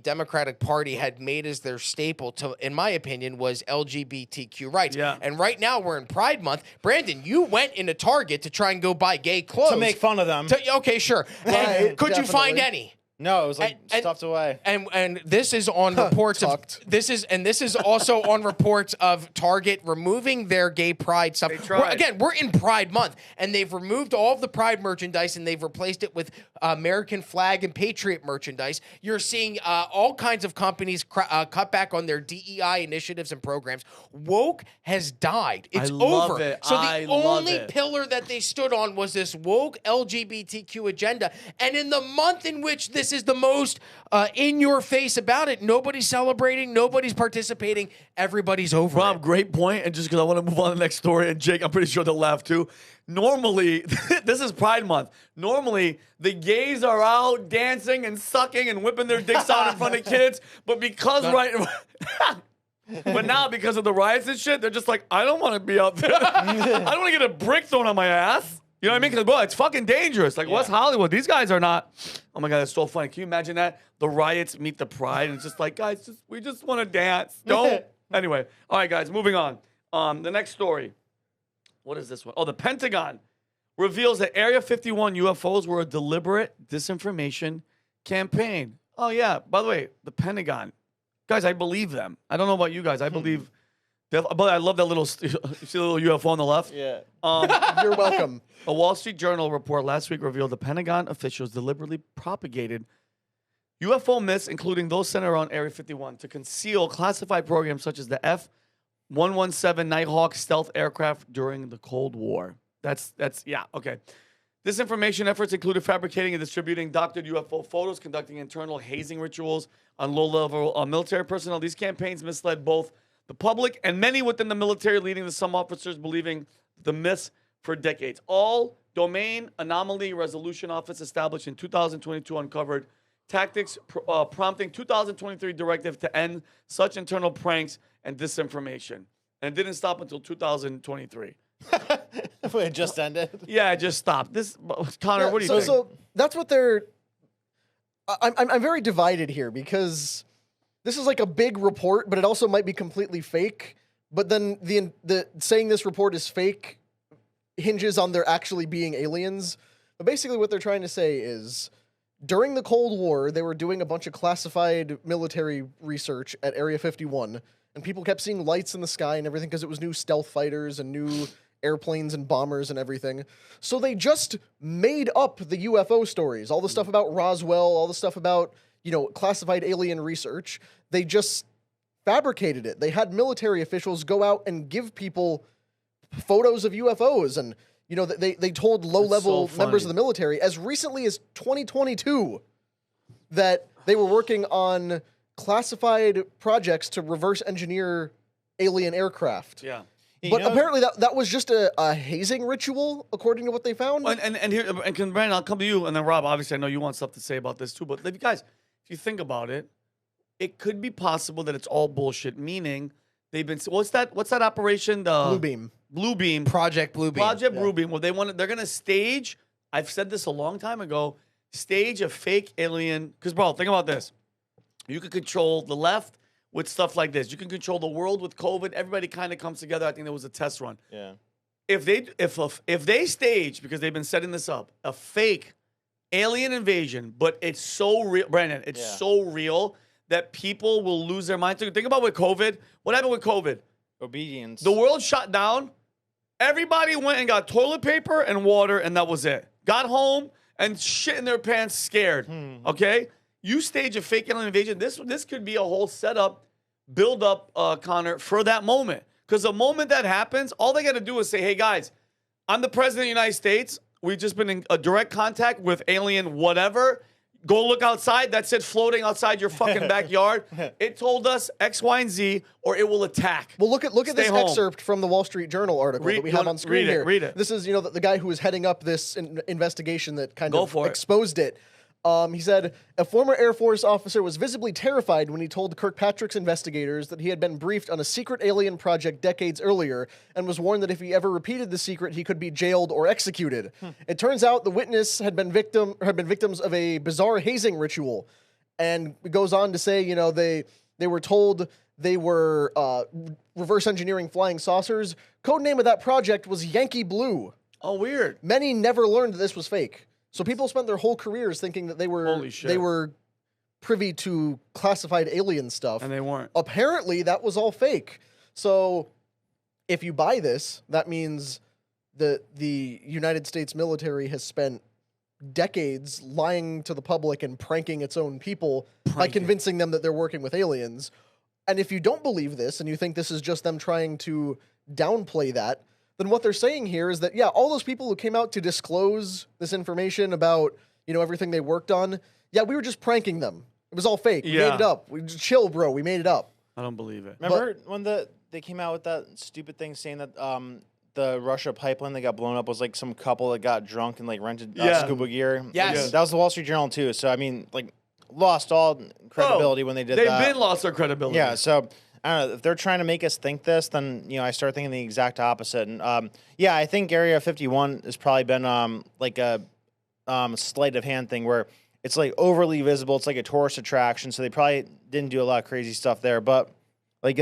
Democratic Party had made as their staple, in my opinion, was LGBTQ rights. Yeah. And right now we're in Pride Month. Brandon, you went into Target to try and go buy gay clothes. To make fun of them. Okay, sure. Right, And could you find definitely. any? No, it was like And- stuffed away. And this is on reports of Tucked. this is also on reports of Target removing their gay pride stuff. They tried. We're in Pride Month, and they've removed all of the Pride merchandise and they've replaced it with American flag and patriot merchandise. You're seeing all kinds of companies cut back on their DEI initiatives and programs. Woke has died. It's I love over. it. So I the love only it. pillar that they stood on was this woke LGBTQ agenda. And in the month in which this is the most in your face about it, nobody's celebrating, nobody's participating, everybody's over Rob, it. great point. And just because I want to move on to the next story, and Jake, I'm pretty sure they'll laugh too. Normally, this is Pride Month. Normally, the gays are out dancing and sucking and whipping their dicks out in front of kids. But because but now because of the riots and shit, they're just like, I don't want to be out there. I don't want to get a brick thrown on my ass. You know what I mean? Because, well, it's fucking dangerous. Like, West Hollywood, these guys are not. Oh, my God, that's so funny. Can you imagine that? The riots meet the pride, and it's just like, guys, we just want to dance. Don't. Anyway. All right, guys, moving on. The next story. What is this one? Oh, the Pentagon reveals that Area 51 UFOs were a deliberate disinformation campaign. Oh, yeah. By the way, the Pentagon. Guys, I believe them. I don't know about you guys. I believe. But I love that little, you see the little UFO on the left? Yeah. You're welcome. A Wall Street Journal report last week revealed the Pentagon officials deliberately propagated UFO myths, including those centered around Area 51, to conceal classified programs such as the F-117 Nighthawk stealth aircraft during the Cold War. That's okay. Disinformation efforts included fabricating and distributing doctored UFO photos, conducting internal hazing rituals on low-level military personnel. These campaigns misled both the public and many within the military, leading to some officers believing the myths for decades. All Domain Anomaly Resolution Office established in 2022 uncovered tactics prompting 2023 directive to end such internal pranks and disinformation. And it didn't stop until 2023. It just ended. Yeah, it just stopped. Connor, what do you think? So that's what they're. I'm very divided here because this is like a big report, but it also might be completely fake. But then the saying this report is fake hinges on there actually being aliens. But basically, what they're trying to say is during the Cold War, they were doing a bunch of classified military research at Area 51, and people kept seeing lights in the sky and everything because it was new stealth fighters and new airplanes and bombers and everything. So they just made up the UFO stories, all the stuff about Roswell, all the stuff about, classified alien research. They just fabricated it. They had military officials go out and give people photos of UFOs, and they told low-level members of the military as recently as 2022 that they were working on classified projects to reverse engineer alien aircraft. Yeah. But apparently that was just a hazing ritual, according to what they found. And Brandon, I'll come to you, and then Rob, obviously I know you want stuff to say about this too, but guys, if you think about it, it could be possible that it's all bullshit, meaning they've been, what's that operation? Blue Beam. Blue Beam. Project Blue Beam. Blue Beam. Well, they're going to stage, I've said this a long time ago, stage a fake alien. Because, bro, think about this. You could control the left with stuff like this. You can control the world with COVID. Everybody kind of comes together. I think there was a test run. Yeah. If they stage, because they've been setting this up, a fake alien invasion, but it's so real, Brandon, it's so real that people will lose their mind. Think about with COVID. What happened with COVID? Obedience. The world shut down. Everybody went and got toilet paper and water, and that was it. Got home and shit in their pants, scared. Okay? You stage a fake alien invasion. This could be a whole setup, build up, Connor, for that moment. Because the moment that happens, all they got to do is say, hey, guys, I'm the president of the United States. We've just been in a direct contact with alien whatever. Go look outside. That's it, floating outside your fucking backyard. It told us X, Y, and Z, or it will attack. Well, look at this excerpt from the Wall Street Journal article that we have on screen here. Read it. This is, the guy who was heading up this investigation that kind of exposed it. He said, a former Air Force officer was visibly terrified when he told Kirkpatrick's investigators that he had been briefed on a secret alien project decades earlier and was warned that if he ever repeated the secret, he could be jailed or executed. It turns out the witness had been victims of a bizarre hazing ritual. And it goes on to say, they were told they were reverse engineering flying saucers. Codename of that project was Yankee Blue. Oh, weird. Many never learned that this was fake. So people spent their whole careers thinking that they were privy to classified alien stuff. And they weren't. Apparently, that was all fake. So if you buy this, that means that the United States military has spent decades lying to the public and pranking its own people by convincing them that they're working with aliens. And if you don't believe this and you think this is just them trying to downplay that, then what they're saying here is that, all those people who came out to disclose this information about, everything they worked on, we were just pranking them. It was all fake. We made it up. Chill, bro. We made it up. I don't believe it. Remember when they came out with that stupid thing saying that the Russia pipeline that got blown up was like some couple that got drunk and like rented scuba gear? Yes. That was the Wall Street Journal too. So, I mean, like, lost all credibility when they did that. They've been lost their credibility. Yeah, so I don't know, if they're trying to make us think this, then I start thinking the exact opposite. And I think Area 51 has probably been like a sleight of hand thing where it's like overly visible. It's like a tourist attraction, so they probably didn't do a lot of crazy stuff there. But like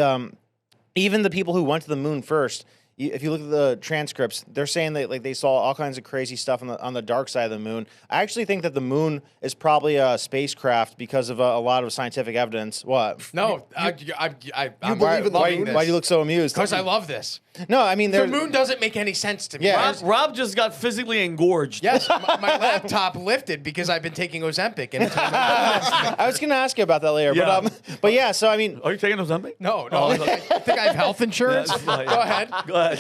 even the people who went to the moon first, if you look at the transcripts, they're saying that like they saw all kinds of crazy stuff on the dark side of the moon. I actually think that the moon is probably a spacecraft because of a lot of scientific evidence. What? No, I'm believe in the why, moon? why do you look so amused? Because I love this. No, I mean The moon doesn't make any sense to me. Yeah. Rob just got physically engorged. Yes, my laptop lifted because I've been taking Ozempic. And I was going to ask you about that later, Yeah. but yeah. So I mean, Are you taking something? no. I think I have health insurance. Go ahead. Go ahead. Comedians.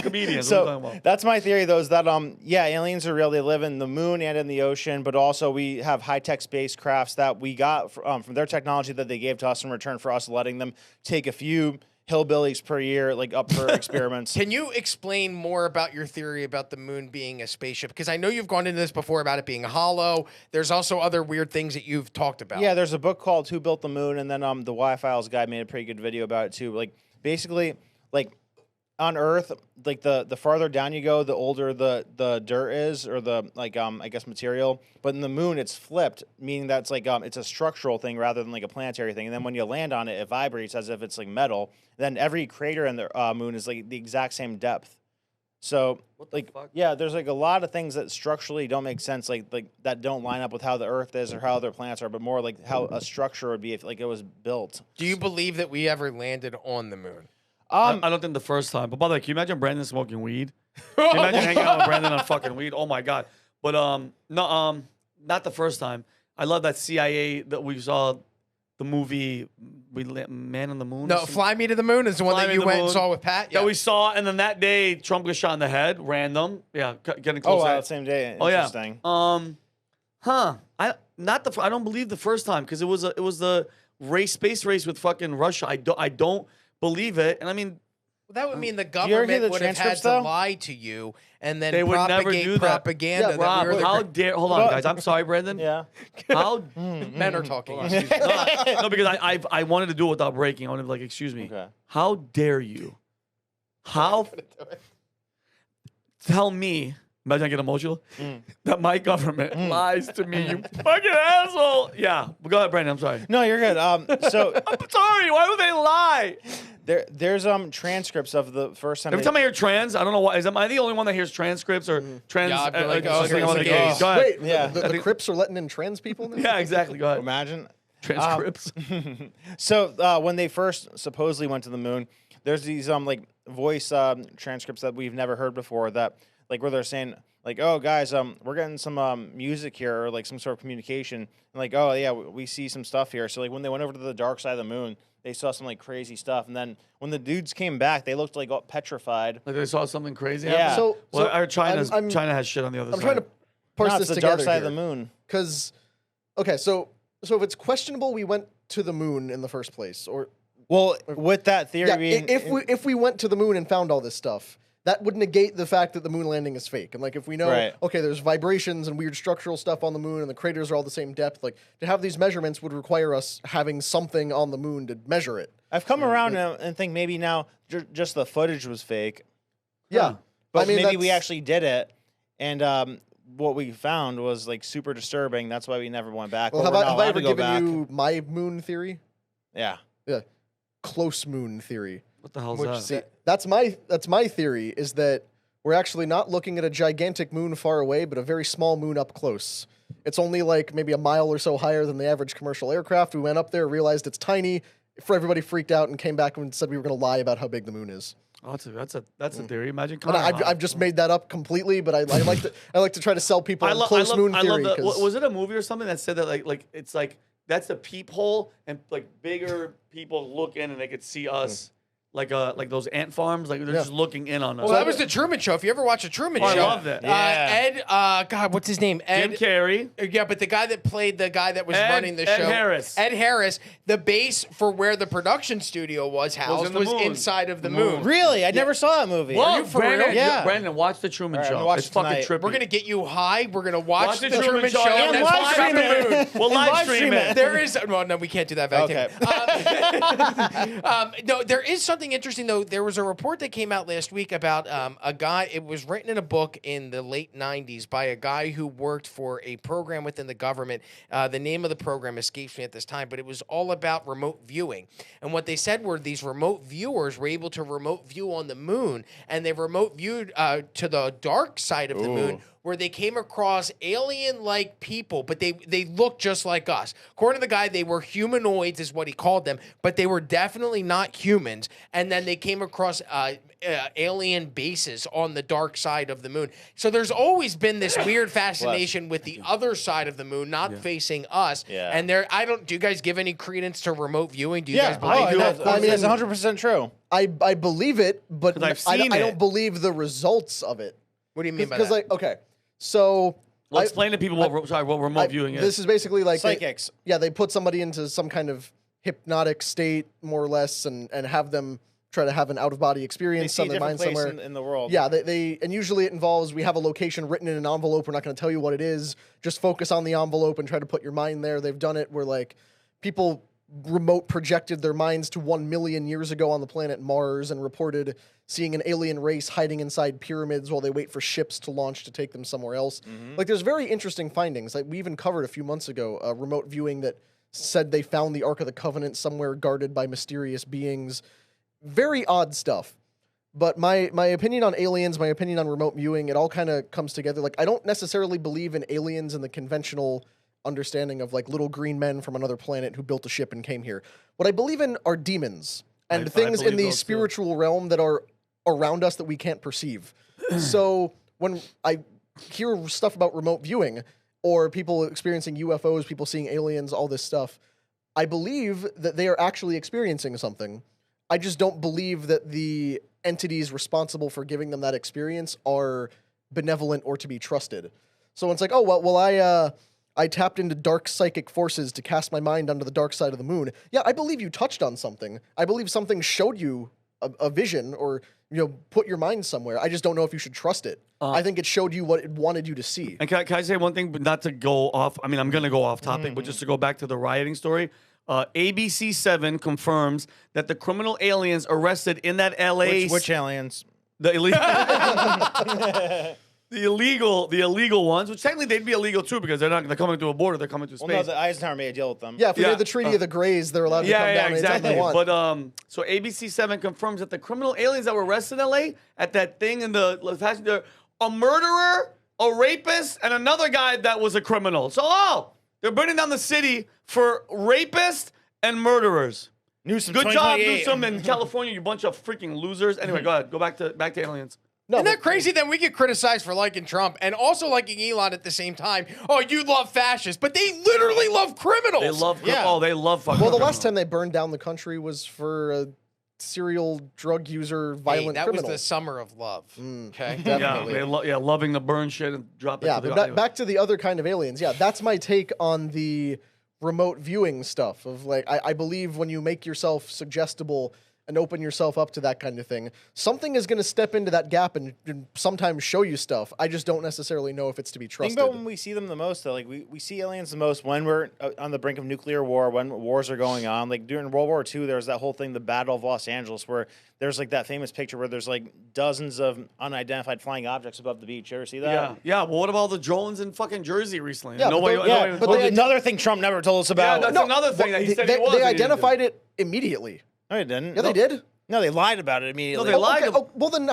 what are you talking so about? that's my theory, though, is that aliens are real. They live in the moon and in the ocean, but also we have high tech spacecrafts that we got from their technology that they gave to us in return for us letting them take a few hillbillies per year, like up for experiments. Can you explain more about your theory about the moon being a spaceship? Because I know you've gone into this before about it being hollow. There's also other weird things that you've talked about. Yeah, there's a book called Who Built the Moon, and then the Y-Files guy made a pretty good video about it too. Like basically, like on Earth, like the farther down you go, the older the dirt is, or the like I guess material. But in the moon, it's flipped, meaning that's like it's a structural thing rather than like a planetary thing. And then when you land on it, it vibrates as if it's like metal. Then every crater in the moon is like the exact same depth. So the fuck? yeah, there's like a lot of things that structurally don't make sense, like that don't line up with how the Earth is or how other planets are, but more like how a structure would be if like it was built. Do you believe that we ever landed on the moon? I don't think the first time. But by the way, can you imagine Brandon smoking weed? Can you imagine hanging out with Brandon on fucking weed? Oh my god. But no, not the first time. I love that CIA that we saw the movie Man on the Moon. No, Fly Me to the Moon is the one Fly that Me you to the went and Moon. saw with Pat. Yeah. That we saw, and then that day Trump was shot in the head, random. Yeah, getting close. Oh wow, same day. Oh yeah. Interesting. I don't believe the first time because it was the space race with fucking Russia. I don't believe it, and I mean. That would mean the you ever hear government the would have had transcripts, to though? lie to you and then They would never propagate do that. propaganda. Yeah, that Rob, we were the how great- dare? Hold on, guys. I'm sorry, Brandon. Yeah. How? Men are talking. No, because I wanted to do it without breaking. I wanted to be like, excuse me. Okay. How dare you? How? Tell me. Imagine I get emotional. That my government lies to me. You fucking asshole. Yeah. Go ahead, Brandon. I'm sorry. No, you're good. So I'm sorry. Why would they lie? there's transcripts of the first time. Every time I hear trans, I don't know why. Am I the only one that hears transcripts or trans? Yeah, I'd be like, oh, just okay, one of the it's gays. like, Go ahead. Wait, Yeah. the Crips are letting in trans people now? Yeah, exactly. Go ahead. Imagine. Transcripts. So when they first supposedly went to the moon, there's these like voice transcripts that we've never heard before that like where they're saying like, oh guys, we're getting some music here or like some sort of communication, and like, oh yeah, we see some stuff here. So like when they went over to the dark side of the moon, they saw some like crazy stuff, and then when the dudes came back, they looked like all petrified. Like they saw something crazy Yeah. happen? So Well, China I'm has shit on the other side. trying to parse No, this it's the together dark side here. of the moon. Because, okay, so if it's questionable we went to the moon in the first place, or Well, with that theory yeah, being, if we went to the moon and found all this stuff, that would negate the fact that the moon landing is fake. And like if we know, Right. okay, there's vibrations and weird structural stuff on the moon, and the craters are all the same depth, like to have these measurements would require us having something on the moon to measure it. I've come around and think maybe now just the footage was fake. Yeah, But I mean, maybe we that's- actually did it, and what we found was like super disturbing. That's why we never went back. Well, But have we're I not allowed ever to go given back. you my moon theory? Yeah. Yeah, close moon theory. What the hell's Which that? see- That's my theory, is that we're actually not looking at a gigantic moon far away, but a very small moon up close. It's only like maybe a mile or so higher than the average commercial aircraft. We went up there, realized it's tiny. Everybody freaked out and came back and said we were going to lie about how big the moon is. Oh, that's a theory. Imagine. And I've just made that up completely, but I like to try to sell people on close moon theory. I 'cause- was it a movie or something that said that like it's like that's a peephole and like bigger people look in and they could see us. Like those ant farms, like they're just looking in on us. Well, that was the Truman Show. If you ever watch a Truman Oh, I Show, loved it. Ed, God, what's his name? Jim Carrey. Yeah, but the guy that played the guy that was running the Ed show, Harris. Ed Harris. The base for where the production studio was housed in the was moon. inside of the moon. Really? I never saw that movie. Whoa, Are you for Brandon, real? Yeah. Brandon, watch the Truman All right, I'm Show. gonna watch It's it fucking tonight. trippy. We're gonna get you high. We're gonna watch the the Truman Show. and And live fly stream on the it. moon. We'll live stream it. There is well, no, we can't do that back Okay. No, there is something interesting though. There was a report that came out last week about a guy. It was written in a book in the late '90s by a guy who worked for a program within the government. The name of the program escapes me at this time, but it was all about remote viewing. And what they said were these remote viewers were able to remote view on the moon, and they remote viewed to the dark side of the moon, where they came across alien-like people, but they looked just like us. According to the guy, they were humanoids, is what he called them, but they were definitely not humans. And then they came across alien bases on the dark side of the moon. So there's always been this weird fascination with the other side of the moon, not facing us. Yeah. And do you guys give any credence to remote viewing? Do you Yeah, guys believe oh, that? that's 100% true. I believe it, but 'Cause I've seen I it. don't believe the results of it. What do you mean by Because that? like, okay, so Well, I- explain to people what remote viewing is. This is basically like Psychics. They put somebody into some kind of hypnotic state, more or less, and have them try to have an out of body They experience see on a their different mind place somewhere. in the world. Yeah, and usually it involves we have a location written in an envelope. We're not going to tell you what it is. Just focus on the envelope and try to put your mind there. They've done it where like people remote projected their minds to 1 million years ago on the planet Mars and reported seeing an alien race hiding inside pyramids while they wait for ships to launch to take them somewhere else. Like there's very interesting findings. Like we even covered a few months ago a remote viewing that said they found the Ark of the Covenant somewhere guarded by mysterious beings. Very odd stuff. But my opinion on aliens, my opinion on remote viewing, it all kind of comes together. Like, I don't necessarily believe in aliens in the conventional understanding of like little green men from another planet who built a ship and came here. What I believe in are demons and things in the spiritual realm that are around us that we can't perceive. So when I hear stuff about remote viewing or people experiencing UFOs, people seeing aliens, all this stuff, I believe that they are actually experiencing something. I just don't believe that the entities responsible for giving them that experience are benevolent or to be trusted. So it's like, oh, well, I tapped into dark psychic forces to cast my mind onto the dark side of the moon. Yeah, I believe you touched on something. I believe something showed you a vision or, put your mind somewhere. I just don't know if you should trust it. I think it showed you what it wanted you to see. And can I say one thing, but not to go off? I mean, I'm going to go off topic, but just to go back to the rioting story. ABC7 confirms that the criminal aliens arrested in that LA... Which aliens? The illegal... the illegal ones, which technically they'd be illegal too because they're coming to a border, they're coming to space. Well, no, the Eisenhower made a deal with them. Yeah, if we did the Treaty of the Greys, they're allowed to come down anytime they want. But so ABC7 confirms that the criminal aliens that were arrested in LA at that thing in the passenger, a murderer, a rapist, and another guy that was a criminal. So they're burning down the city for rapists and murderers. Newsom, good job, Newsom in California, you bunch of freaking losers. Anyway, go ahead. Go back to aliens. No, Isn't that crazy? Then we get criticized for liking Trump and also liking Elon at the same time. Oh, you love fascists, but they literally love criminals. They love, they love fucking. Well, the last time they burned down the country was for a serial drug user, violent that criminal. That was the summer of love. Okay, definitely. Loving the burn shit and dropping. Yeah, but back to the other kind of aliens. Yeah, that's my take on the remote viewing stuff. Of like, I believe when you make yourself suggestible and open yourself up to that kind of thing, something is going to step into that gap and sometimes show you stuff. I just don't necessarily know if it's to be trusted. Think about when we see them the most, though. Like, we see aliens the most when we're on the brink of nuclear war, when wars are going on. Like, during World War II, there was that whole thing, the Battle of Los Angeles, where there's, like, that famous picture where there's, like, dozens of unidentified flying objects above the beach. You ever see that? Yeah. Well, what about the drones in fucking Jersey recently? Yeah, but another thing Trump never told us about. Yeah, that's another thing that he said they identified it immediately. No, they didn't. Yeah, they did. No, they lied about it immediately. No, they lied. Okay. Well, then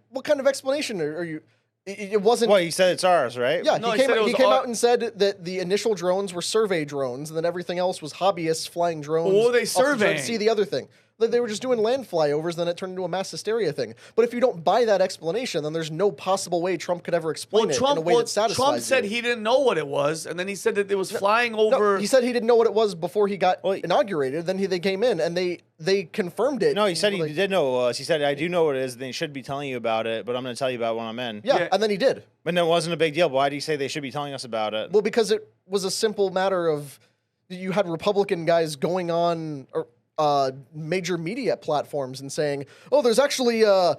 what kind of explanation are you? It wasn't. Well, he said it's ours, right? Yeah, he came out and said that the initial drones were survey drones, and then everything else was hobbyists flying drones. What were they surveying? To see the other thing. They were just doing land flyovers, then it turned into a mass hysteria thing. But if you don't buy that explanation, then there's no possible way Trump could ever explain it in a way that satisfies Trump said he didn't know what it was, and then he said that it was flying over. No, he said he didn't know what it was before he got inaugurated. Then they came in and they confirmed it. No, he said he did know what it was. He said, I do know what it is, then he should be telling you about it, but I'm going to tell you about it when I'm in. Yeah, and then he did. But no, it wasn't a big deal. Why did he say they should be telling us about it? Well, because it was a simple matter of you had Republican guys going on major media platforms and saying, "Oh, there's actually an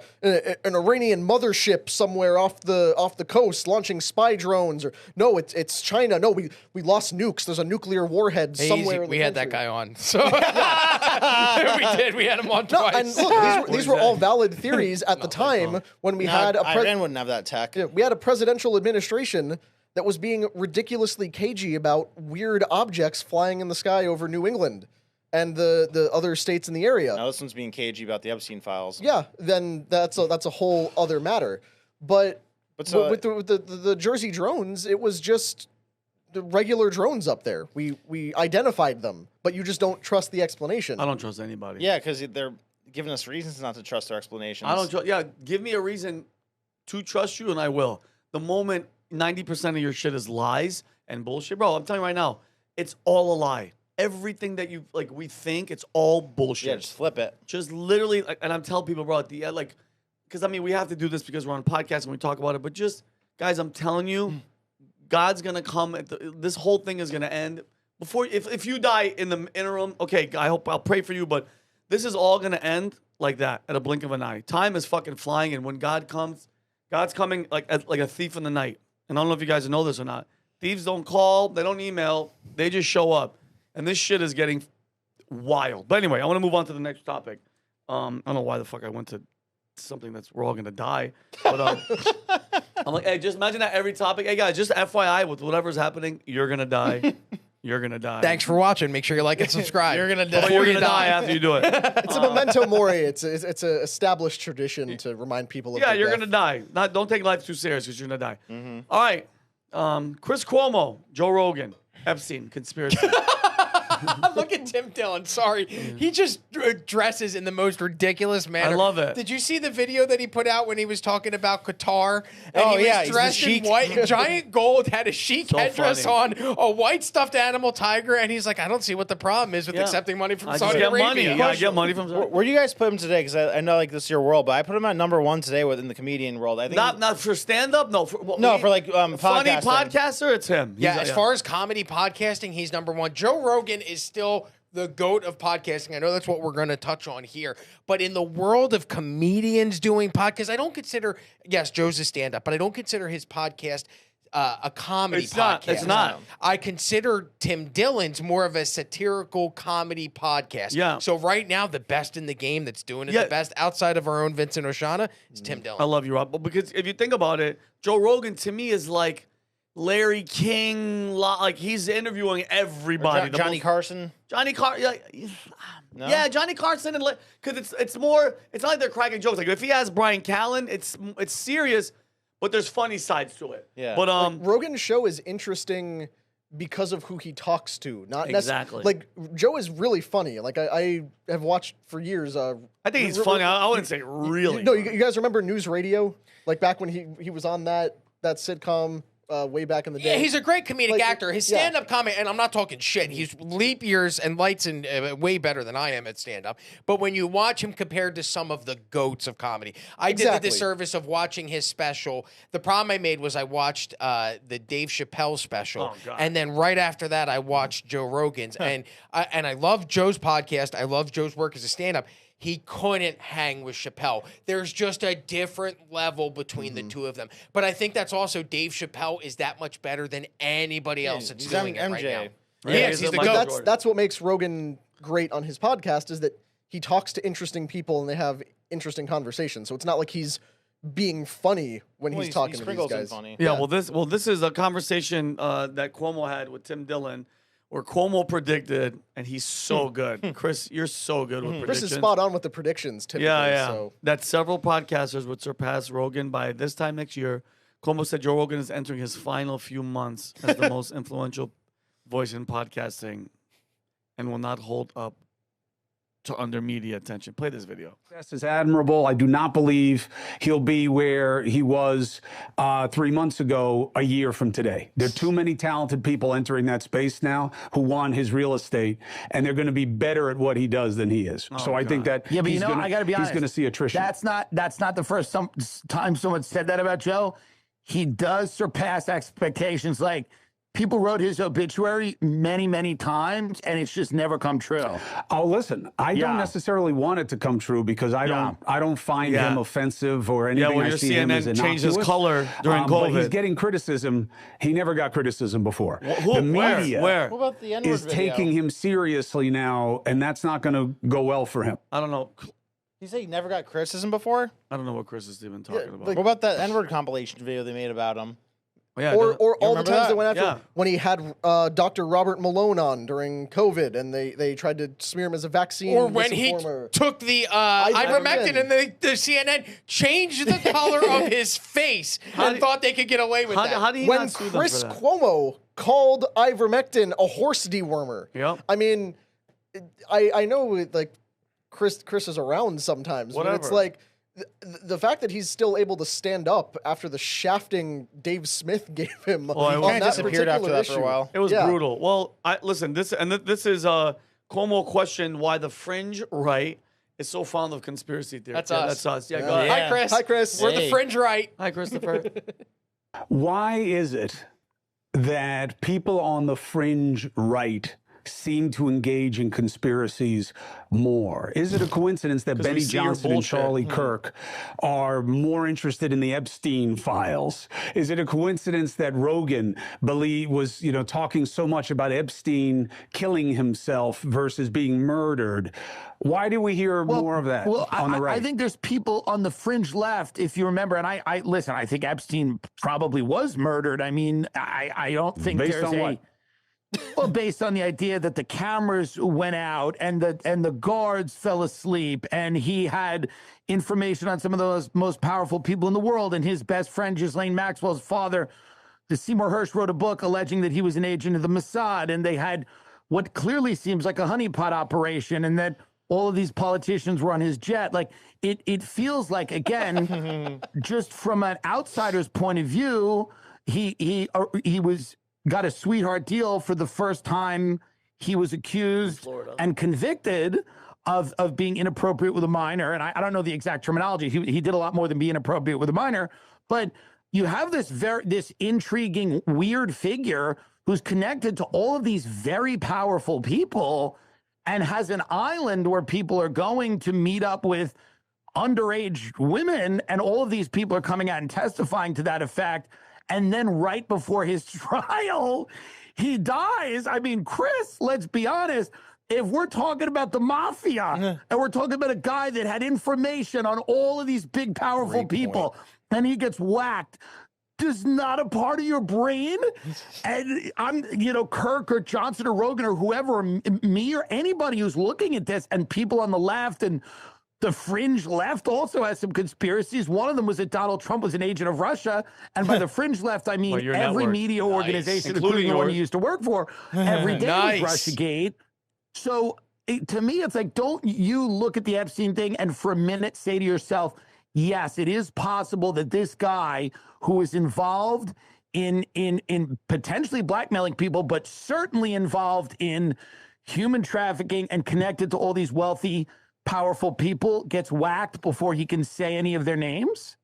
Iranian mothership somewhere off the coast launching spy drones," or "No, it's China. No, we lost nukes. There's a nuclear warhead somewhere." We had that guy on, so we did. We had him on twice. And look, these were all valid theories at the time when we had Iran wouldn't have that tech. We had a presidential administration that was being ridiculously cagey about weird objects flying in the sky over New England and the other states in the area. Now this one's being cagey about the Epstein files. Yeah, then that's a whole other matter. But with the Jersey drones, it was just the regular drones up there. We identified them, but you just don't trust the explanation. I don't trust anybody. Yeah, because they're giving us reasons not to trust their explanations. I don't trust. Yeah, give me a reason to trust you, and I will. The moment 90% of your shit is lies and bullshit, bro, I'm telling you right now, it's all a lie. Everything that we think, it's all bullshit. Yeah, just flip it. Just literally, and I'm telling people, bro, at the end, because I mean, we have to do this because we're on a podcast and we talk about it, but just, guys, I'm telling you, God's gonna come. This whole thing is gonna end before. If you die in the interim, okay, I'll pray for you, but this is all gonna end like that at a blink of an eye. Time is fucking flying, and when God comes, God's coming like a thief in the night. And I don't know if you guys know this or not. Thieves don't call, they don't email, they just show up. And this shit is getting wild. But anyway, I want to move on to the next topic. I don't know why the fuck I went to something we're all going to die. But I'm like, hey, just imagine that every topic. Hey, guys, just FYI, with whatever's happening, you're going to die. You're gonna die. Thanks for watching. Make sure you like and subscribe. You're gonna die. But you're gonna die after you do it. It's a memento mori. It's a established tradition to remind people of Yeah, their you're death. gonna die. Don't take life too serious because you're gonna die. All right. Chris Cuomo, Joe Rogan, Epstein, conspiracy. Look at Tim Dillon. Sorry. He just dresses in the most ridiculous manner. I love it. Did you see the video that he put out when he was talking about Qatar? And Oh, he was yeah, he's the dressed in sheik. white, giant gold, had a chic So headdress funny. on, a white stuffed animal tiger, and he's like, I don't see what the problem is with Yeah. accepting money from I Saudi just get Arabia. money. Yeah, I get money from. Where do you guys put him today? Because I know like this is your world, but I put him at #1 today within the comedian world. I think Not for stand up. No, for like funny podcasting. podcaster. It's him. Yeah, He's- as far as comedy podcasting, he's #1. Joe Rogan is still the GOAT of podcasting. I know that's what we're going to touch on here. But in the world of comedians doing podcasts, I don't consider, yes, Joe's a stand-up, but I don't consider his podcast a comedy It's podcast. not. It's not. I consider Tim Dillon's more of a satirical comedy podcast. Yeah. So right now, the best in the game that's doing it Yeah. the best outside of our own Vincent Oshana is Tim I Dillon. love you, Rob. But because if you think about it, Joe Rogan to me is like Larry King. Like he's interviewing everybody. The Johnny most- Carson. Johnny Carson. No? Yeah, Johnny Carson, and because it's more. It's not like they're cracking jokes. Like if he has Brian Callen, it's serious, but there's funny sides to it. Yeah. But Rogan's show is interesting because of who he talks to, not Exactly. Like Joe is really funny. Like I have watched for years. I think he's funny. I wouldn't say really. No, funny. you guys remember News Radio? Like back when he was on that sitcom way back in the day. Yeah, he's a great comedic Like, actor. His yeah. stand-up comedy, and I'm not talking shit. He's leap years and lights and way better than I am at stand-up. But when you watch him compared to some of the goats of comedy, I did Exactly. the disservice of watching his special. The problem I made was I watched the Dave Chappelle special, Oh, God. and then right after that, I watched Joe Rogan's. and I love Joe's podcast. I love Joe's work as a stand-up. He couldn't hang with Chappelle. There's just a different level between the two of them. But I think that's also Dave Chappelle is that much better than anybody else that's he's doing it MJ. right now. Yeah, Yes, he's the Michael GOAT. Jordan. That's what makes Rogan great on his podcast is that he talks to interesting people and they have interesting conversations. So it's not like he's being funny when Well, he's talking to these sprinkles in guys. funny. Yeah, well, this is a conversation that Cuomo had with Tim Dillon, where Cuomo predicted, and he's so good. Chris, you're so good with Chris predictions. is spot on with the predictions typically. Yeah. So. That several podcasters would surpass Rogan by this time next year. Cuomo said Joe Rogan is entering his final few months as the most influential voice in podcasting and will not hold up to under media attention. Play this video. Success is admirable. I do not believe he'll be where he was 3 months ago, a year from today. There are too many talented people entering that space now who want his real estate, and they're going to be better at what he does than he is. So I think that Yeah, but he's you know, gonna, I got to be honest. he's going to see attrition. That's not the first time someone said that about Joe. He does surpass expectations. Like people wrote his obituary many, many times, and it's just never come true. Oh, listen, I don't Yeah. necessarily want it to come true because I don't find Yeah. him offensive or anything. Yeah, well, I your see him as CNN changed his innocuous. color during But he's COVID. getting criticism. He never got criticism before. Who, the media Where? What about the N-word is video? taking him seriously now, and that's not going to go well for him. I don't know. You say he never got criticism before? I don't know what Chris is even talking about. like- What about that N-word compilation video they made about him? Yeah, Or the- all the remember times that? they went after Yeah. when he had Dr. Robert Malone on during COVID and they tried to smear him as a vaccine Or when he misinformer. took the Ivermectin. ivermectin and the CNN changed the color of his face and thought they could get away with that. how did he when not sue them Chris for that? Cuomo called ivermectin a horse dewormer. Yep. I mean, I know like Chris is around sometimes, but it's Whatever. like the fact that he's still able to stand up after the shafting Dave Smith gave him I on kinda that disappeared after particular that for a issue. while. It was Yeah. brutal. Well, listen. This is Cuomo questioned why the fringe right is so fond of conspiracy theories. That's Yeah, us. That's us. Yeah, Yeah. go ahead. Hi, Chris. Hi, Chris. We're the Hey. fringe right. Hi, Christopher. Why is it that people on the fringe right seem to engage in conspiracies more? Is it a coincidence that 'Cause we Benny see your Johnson and bullshit. Charlie Kirk are more interested in the Epstein files? Is it a coincidence that Rogan was, talking so much about Epstein killing himself versus being murdered? Why do we hear more of that on the right? I think there's people on the fringe left, if you remember, and I listen, I think Epstein probably was murdered. I mean, I don't think Based there's on what? Well, based on the idea that the cameras went out and the guards fell asleep, and he had information on some of those most powerful people in the world, and his best friend, Ghislaine Maxwell's father, the Seymour Hersh, wrote a book alleging that he was an agent of the Mossad, and they had what clearly seems like a honeypot operation, and that all of these politicians were on his jet. Like, it feels like, again, just from an outsider's point of view, he got a sweetheart deal for the first time he was accused and convicted of being inappropriate with a minor. And I don't know the exact terminology. He did a lot more than be inappropriate with a minor. But you have this intriguing, weird figure who's connected to all of these very powerful people and has an island where people are going to meet up with underage women, and all of these people are coming out and testifying to that effect. And then right before his trial, he dies. I mean, Chris, let's be honest. If we're talking about the mafia and we're talking about a guy that had information on all of these big, powerful people, and he gets whacked, does not a part of your brain, and I'm, Kirk or Johnson or Rogan or whoever, or me or anybody who's looking at this, and people on the left and the fringe left also has some conspiracies. One of them was that Donald Trump was an agent of Russia. And by the fringe left, I mean every media organization, including the one you used to work for, every day was Russiagate. So to me, it's like, don't you look at the Epstein thing and for a minute say to yourself, yes, it is possible that this guy who is involved in potentially blackmailing people, but certainly involved in human trafficking and connected to all these wealthy, powerful people, gets whacked before he can say any of their names?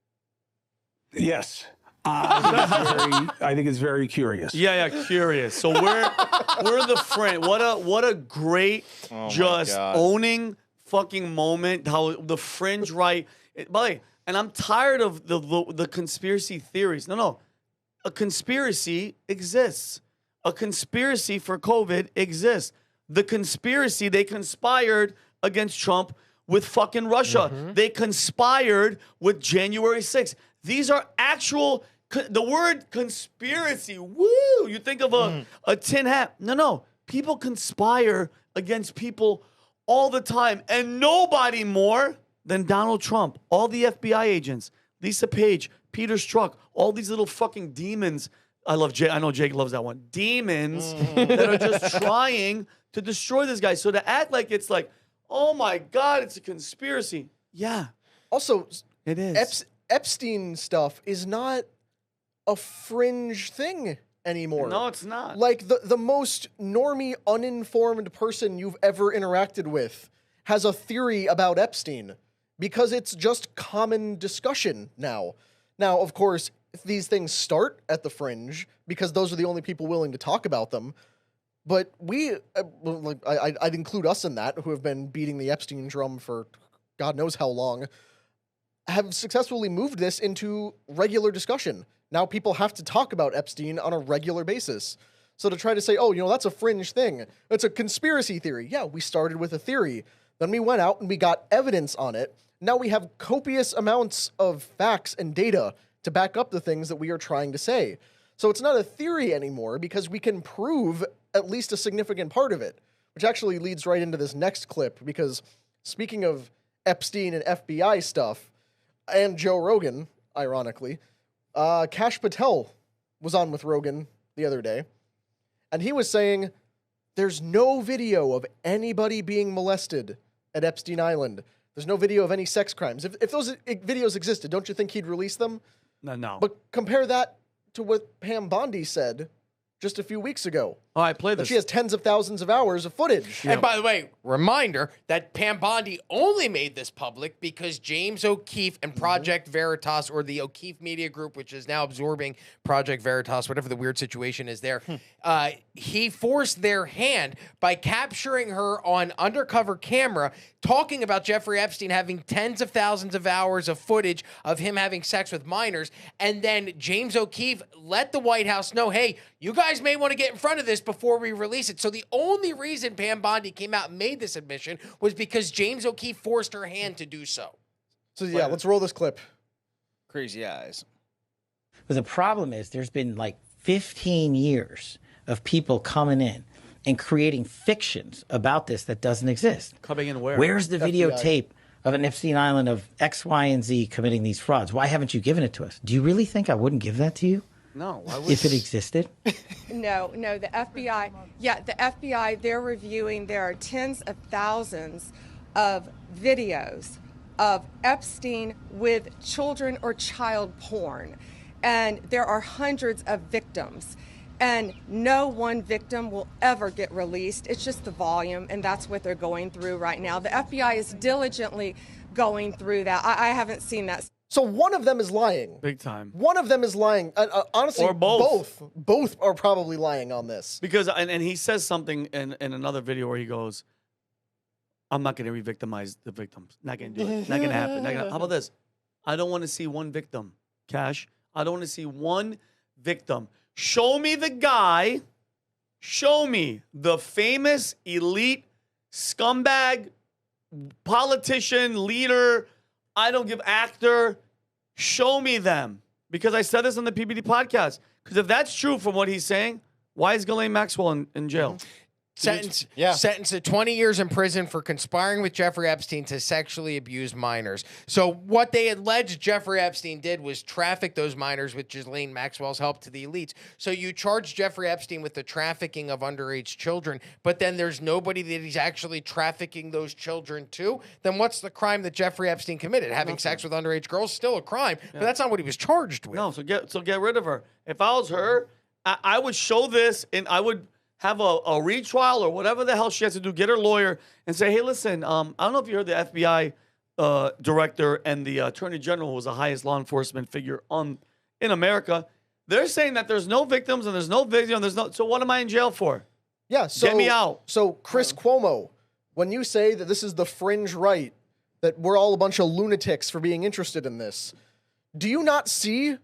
Yes. I think it's very curious. Yeah, curious. So we're the friend. What a great owning fucking moment. How the fringe right. By the way, and I'm tired of the conspiracy theories. No. A conspiracy exists. A conspiracy for COVID exists. The conspiracy, they conspired against Trump with fucking Russia. Mm-hmm. They conspired with January 6th. These are actual, the word conspiracy, woo, you think of a tin hat. No. People conspire against people all the time, and nobody more than Donald Trump. All the FBI agents, Lisa Page, Peter Strzok, all these little fucking demons. I know Jake loves that one. Demons that are just trying to destroy this guy. So to act like it's like, oh my God, it's a conspiracy. Yeah. Also, it is. Epstein stuff is not a fringe thing anymore. No, it's not. Like the most normie, uninformed person you've ever interacted with has a theory about Epstein because it's just common discussion now. Now, of course, these things start at the fringe because those are the only people willing to talk about them. But I'd include us in that, who have been beating the Epstein drum for God knows how long, have successfully moved this into regular discussion. Now people have to talk about Epstein on a regular basis. So to try to say, oh, that's a fringe thing, it's a conspiracy theory. Yeah, we started with a theory. Then we went out and we got evidence on it. Now we have copious amounts of facts and data to back up the things that we are trying to say. So it's not a theory anymore because we can prove at least a significant part of it, which actually leads right into this next clip, because speaking of Epstein and FBI stuff, and Joe Rogan, ironically, Kash Patel was on with Rogan the other day, and he was saying there's no video of anybody being molested at Epstein Island. There's no video of any sex crimes. If those videos existed, don't you think he'd release them? No. But compare that to what Pam Bondi said just a few weeks ago. Oh, I played this. She has tens of thousands of hours of footage. And by the way, reminder that Pam Bondi only made this public because James O'Keefe and Project Veritas, or the O'Keefe Media Group, which is now absorbing Project Veritas, whatever the weird situation is there, he forced their hand by capturing her on undercover camera talking about Jeffrey Epstein having tens of thousands of hours of footage of him having sex with minors. And then James O'Keefe let the White House know, hey, you guys may want to get in front of this before we release it. So the only reason Pam Bondi came out and made this admission was because James O'Keefe forced her hand to do so. So yeah, let's roll this clip. Crazy eyes. But the problem is there's been like 15 years of people coming in and creating fictions about this that doesn't exist. Coming in where? Where's the videotape of an Epstein Island of X, Y, and Z committing these frauds? Why haven't you given it to us? Do you really think I wouldn't give that to you? No. If it existed? No, the FBI, the FBI, they're reviewing, there are tens of thousands of videos of Epstein with children or child porn. And there are hundreds of victims. And no one victim will ever get released. It's just the volume, and that's what they're going through right now. The FBI is diligently going through that. I haven't seen that. So one of them is lying. Big time. One of them is lying. Honestly, Or both. Both are probably lying on this. Because, and he says something in another video where he goes, I'm not going to re-victimize the victims. Not going to do it. Not going to happen. How about this? I don't want to see one victim, Cash. I don't want to see one victim. Show me the guy. Show me the famous elite scumbag politician, leader, I don't give actor. Show me them. Because I said this on the PBD podcast. Because if that's true from what he's saying, why is Ghislaine Maxwell in jail? Sentenced to 20 years in prison for conspiring with Jeffrey Epstein to sexually abuse minors. So what they alleged Jeffrey Epstein did was traffic those minors with Ghislaine Maxwell's help to the elites. So you charge Jeffrey Epstein with the trafficking of underage children, but then there's nobody that he's actually trafficking those children to. Then what's the crime that Jeffrey Epstein committed? Having sex with underage girls, still a crime, but that's not what he was charged with. No, so get rid of her. If I was her, I would show this and I would have a retrial or whatever the hell she has to do, get her lawyer and say, hey, listen, I don't know if you heard the FBI director and the attorney general, who was the highest law enforcement figure in America. They're saying that there's no victims and there's no video and so what am I in jail for? Yeah, so get me out. So Chris Cuomo, when you say that this is the fringe right, that we're all a bunch of lunatics for being interested in this, do you not see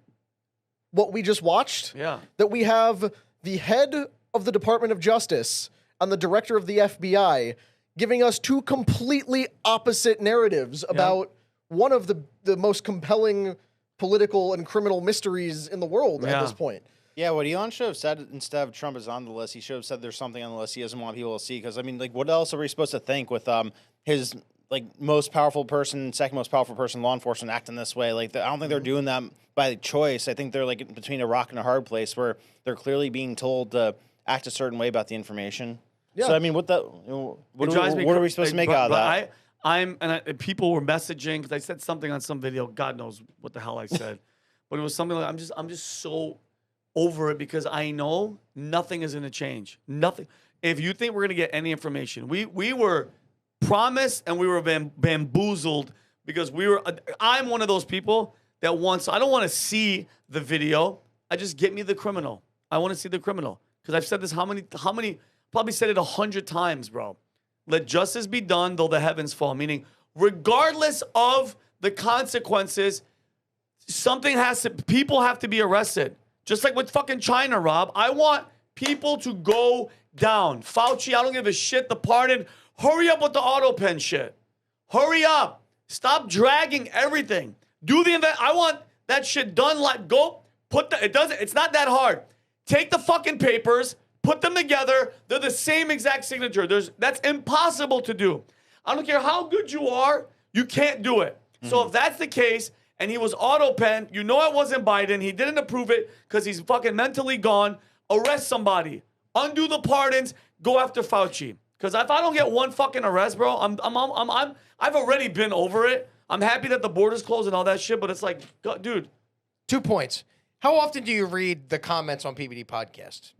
what we just watched? Yeah. That we have the head of the Department of Justice and the director of the FBI giving us two completely opposite narratives about one of the most compelling political and criminal mysteries in the world at this point. Yeah, what Elon should have said, instead of Trump is on the list, he should have said there's something on the list he doesn't want people to see. Because, I mean, like, what else are we supposed to think with his, like, most powerful person, second most powerful person, law enforcement acting this way? Like, I don't think they're doing that by choice. I think they're, like, between a rock and a hard place where they're clearly being told to act a certain way about the information. Yeah. So, I mean, what are we supposed to make out of that? People were messaging, because I said something on some video, God knows what the hell I said. But it was something like, I'm just so over it because I know nothing is going to change. Nothing. If you think we're going to get any information, we were promised and we were bamboozled because I'm one of those people that wants, I don't want to see the video. I just get me the criminal. I want to see the criminal. Because I've said this how many, probably said it 100 times, bro. Let justice be done, though the heavens fall. Meaning, regardless of the consequences, people have to be arrested. Just like with fucking China, Rob. I want people to go down. Fauci, I don't give a shit. The pardon. Hurry up with the auto pen shit. Hurry up. Stop dragging everything. Do the event. I want that shit done. Like, go. It's not that hard. Take the fucking papers, put them together. They're the same exact signature. That's impossible to do. I don't care how good you are. You can't do it. So if that's the case, and he was auto-pen, you know it wasn't Biden. He didn't approve it because he's fucking mentally gone. Arrest somebody. Undo the pardons. Go after Fauci. Because if I don't get one fucking arrest, bro, I've already been over it. I'm happy that the border's closed and all that shit, but it's like, dude. 2 points. How often do you read the comments on PBD podcasts?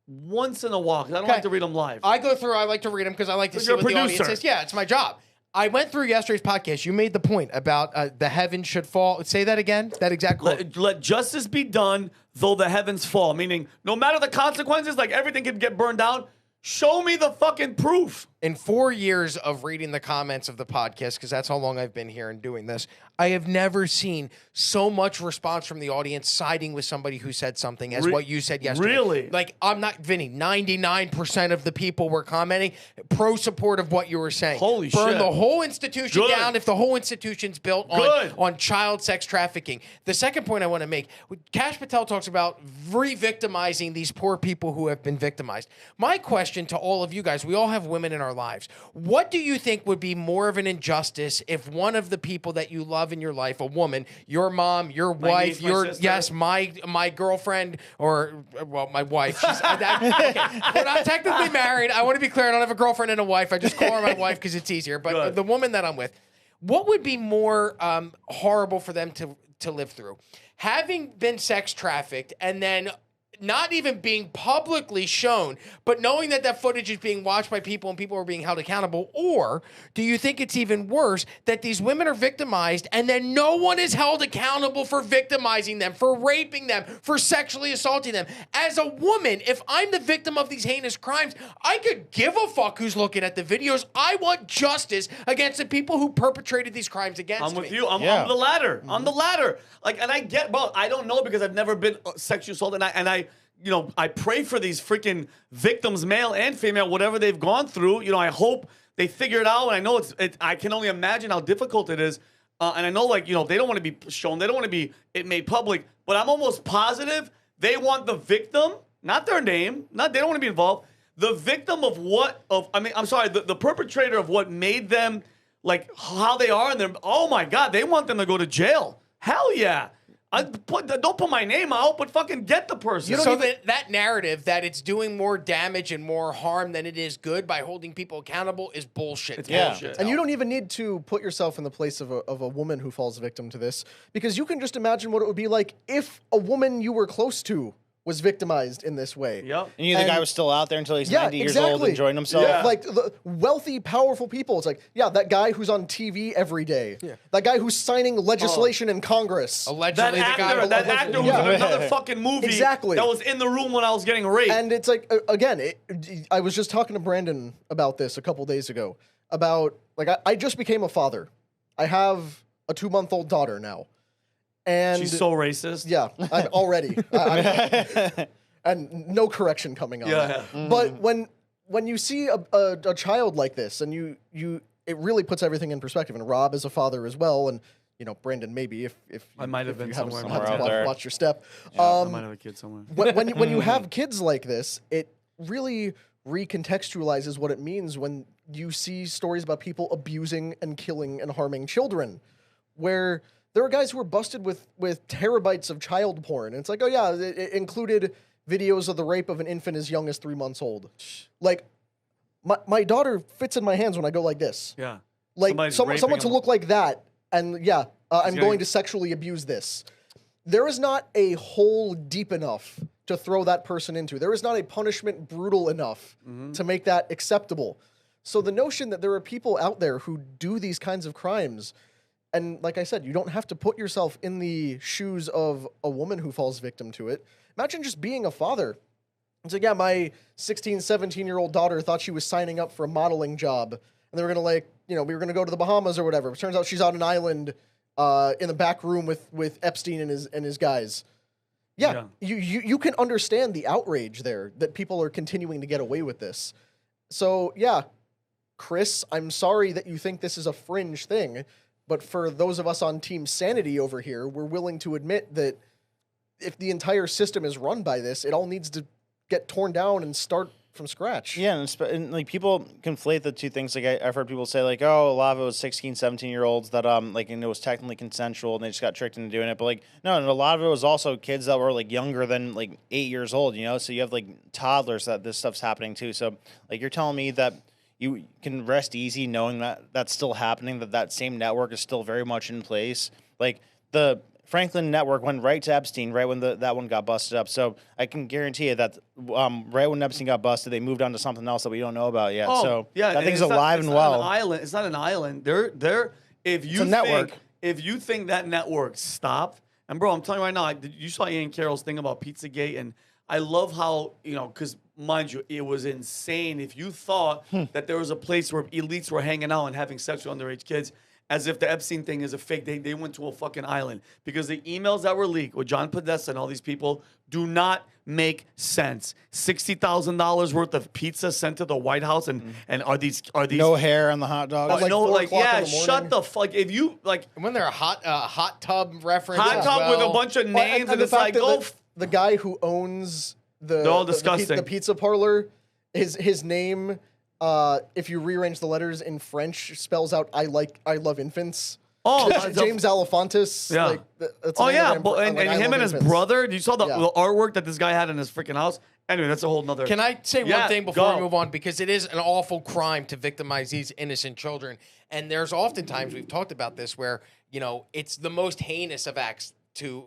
Once in a while, because I don't like to read them live. I like to read them because I like to see what the audience says. Yeah, it's my job. I went through yesterday's podcast. You made the point about the heavens should fall. Say that again, that exact quote. Let justice be done, though the heavens fall. Meaning, no matter the consequences, like everything can get burned down. Show me the fucking proof. In 4 years of reading the comments of the podcast, because that's how long I've been here and doing this, I have never seen so much response from the audience siding with somebody who said something as what you said yesterday. Really? Like, I'm not, Vinny, 99% of the people were commenting pro support of what you were saying. Holy Burn shit. the whole institution Good. down if the whole institution's built on child sex trafficking. The second point I want to make, Kash Patel talks about re-victimizing these poor people who have been victimized. My question to all of you guys, we all have women in our lives. What do you think would be more of an injustice if one of the people that you love in your life, a woman, your mom, your wife, niece, my sister. my girlfriend, or, well, my wife. She's, okay. We're not technically married. I want to be clear. I don't have a girlfriend and a wife. I just call her my wife because it's easier. But the woman that I'm with, what would be more horrible for them to live through? Having been sex trafficked and then not even being publicly shown, but knowing that that footage is being watched by people and people are being held accountable? Or do you think it's even worse that these women are victimized and then no one is held accountable for victimizing them, for raping them, for sexually assaulting them? As a woman, if I'm the victim of these heinous crimes, I could give a fuck who's looking at the videos. I want justice against the people who perpetrated these crimes against me. I'm with you. I'm the latter. I'm the latter. Like, and I get, bro, I don't know because I've never been sexually assaulted, and I you know, I pray for these freaking victims, male and female, whatever they've gone through. You know, I hope they figure it out. And I know I can only imagine how difficult it is. And I know, like, you know, they don't want to be shown. They don't want to be made public. But I'm almost positive they want the victim, not their name, they don't want to be involved. The victim of the perpetrator of what made them, like, how they are. And oh my God, they want them to go to jail. Hell yeah. Don't put my name out, but fucking get the person. So that narrative that it's doing more damage and more harm than it is good by holding people accountable is bullshit. It's bullshit. And you don't even need to put yourself in the place of a woman who falls victim to this, because you can just imagine what it would be like if a woman you were close to was victimized in this way. Yep. And the guy was still out there until he's 90 years old enjoying himself. Yeah. Like the wealthy, powerful people. It's like, that guy who's on TV every day. Yeah. That guy who's signing legislation in Congress. Allegedly, that actor who was in another fucking movie that was in the room when I was getting raped. And it's like, again, I was just talking to Brandon about this a couple days ago. About, like, I just became a father. I have a 2-month-old daughter now. And she's so racist. Yeah, I'm already. And no correction coming on that. Yeah. But when you see a child like this, and it really puts everything in perspective. And Rob is a father as well, and you know, Brandon, maybe if I might have been somewhere watch your step. I might have a kid somewhere. when you have kids like this, it really recontextualizes what it means when you see stories about people abusing and killing and harming children, where there are guys who were busted with terabytes of child porn. And it's like, oh yeah, it included videos of the rape of an infant as young as 3 months old. Like, my daughter fits in my hands when I go like this. Yeah. Like, someone to look like that, and I'm going to sexually abuse this. There is not a hole deep enough to throw that person into. There is not a punishment brutal enough to make that acceptable. So the notion that there are people out there who do these kinds of crimes, and like I said, you don't have to put yourself in the shoes of a woman who falls victim to it. Imagine just being a father. It's like, yeah, my 16, 17-year-old daughter thought she was signing up for a modeling job, and they were going to, we were going to go to the Bahamas or whatever. It turns out she's on an island in the back room with Epstein and his guys. Yeah. You can understand the outrage there that people are continuing to get away with this. So, yeah, Chris, I'm sorry that you think this is a fringe thing, but for those of us on Team Sanity over here, we're willing to admit that if the entire system is run by this, it all needs to get torn down and start from scratch. Yeah, and like people conflate the two things. Like I've heard people say, like, oh, a lot of it was 16, 17-year-olds that and it was technically consensual and they just got tricked into doing it. But like, no, and a lot of it was also kids that were like younger than like 8 years old. So you have like toddlers that this stuff's happening to. So like, you're telling me that you can rest easy knowing that that's still happening, that same network is still very much in place. Like the Franklin network went right to Epstein right when that one got busted up. So I can guarantee you that right when Epstein got busted, they moved on to something else that we don't know about yet. Oh, so yeah, that thing's alive and well. It's not an island. If you think that network stopped, and bro, I'm telling you right now, you saw Ian Carroll's thing about Pizzagate, and I love how, because mind you, it was insane. If you thought that there was a place where elites were hanging out and having sex with underage kids, as if the Epstein thing is a fake, they went to a fucking island. Because the emails that were leaked with John Podesta and all these people do not make sense. $60,000 worth of pizza sent to the White House, and are these no hair on the hot dog? Shut the fuck. If you when they're a hot tub reference, hot tub with a bunch of names, and it's like, the guy who owns they're all disgusting. The pizza parlor, his name, if you rearrange the letters in French, spells out I love infants. Oh, James Alefantis. Yeah. And him and his brother. You saw the artwork that this guy had in his freaking house. Anyway, that's a whole nother. Can I say one thing before we move on? Because it is an awful crime to victimize these innocent children. And there's oftentimes, we've talked about this, where, it's the most heinous of acts to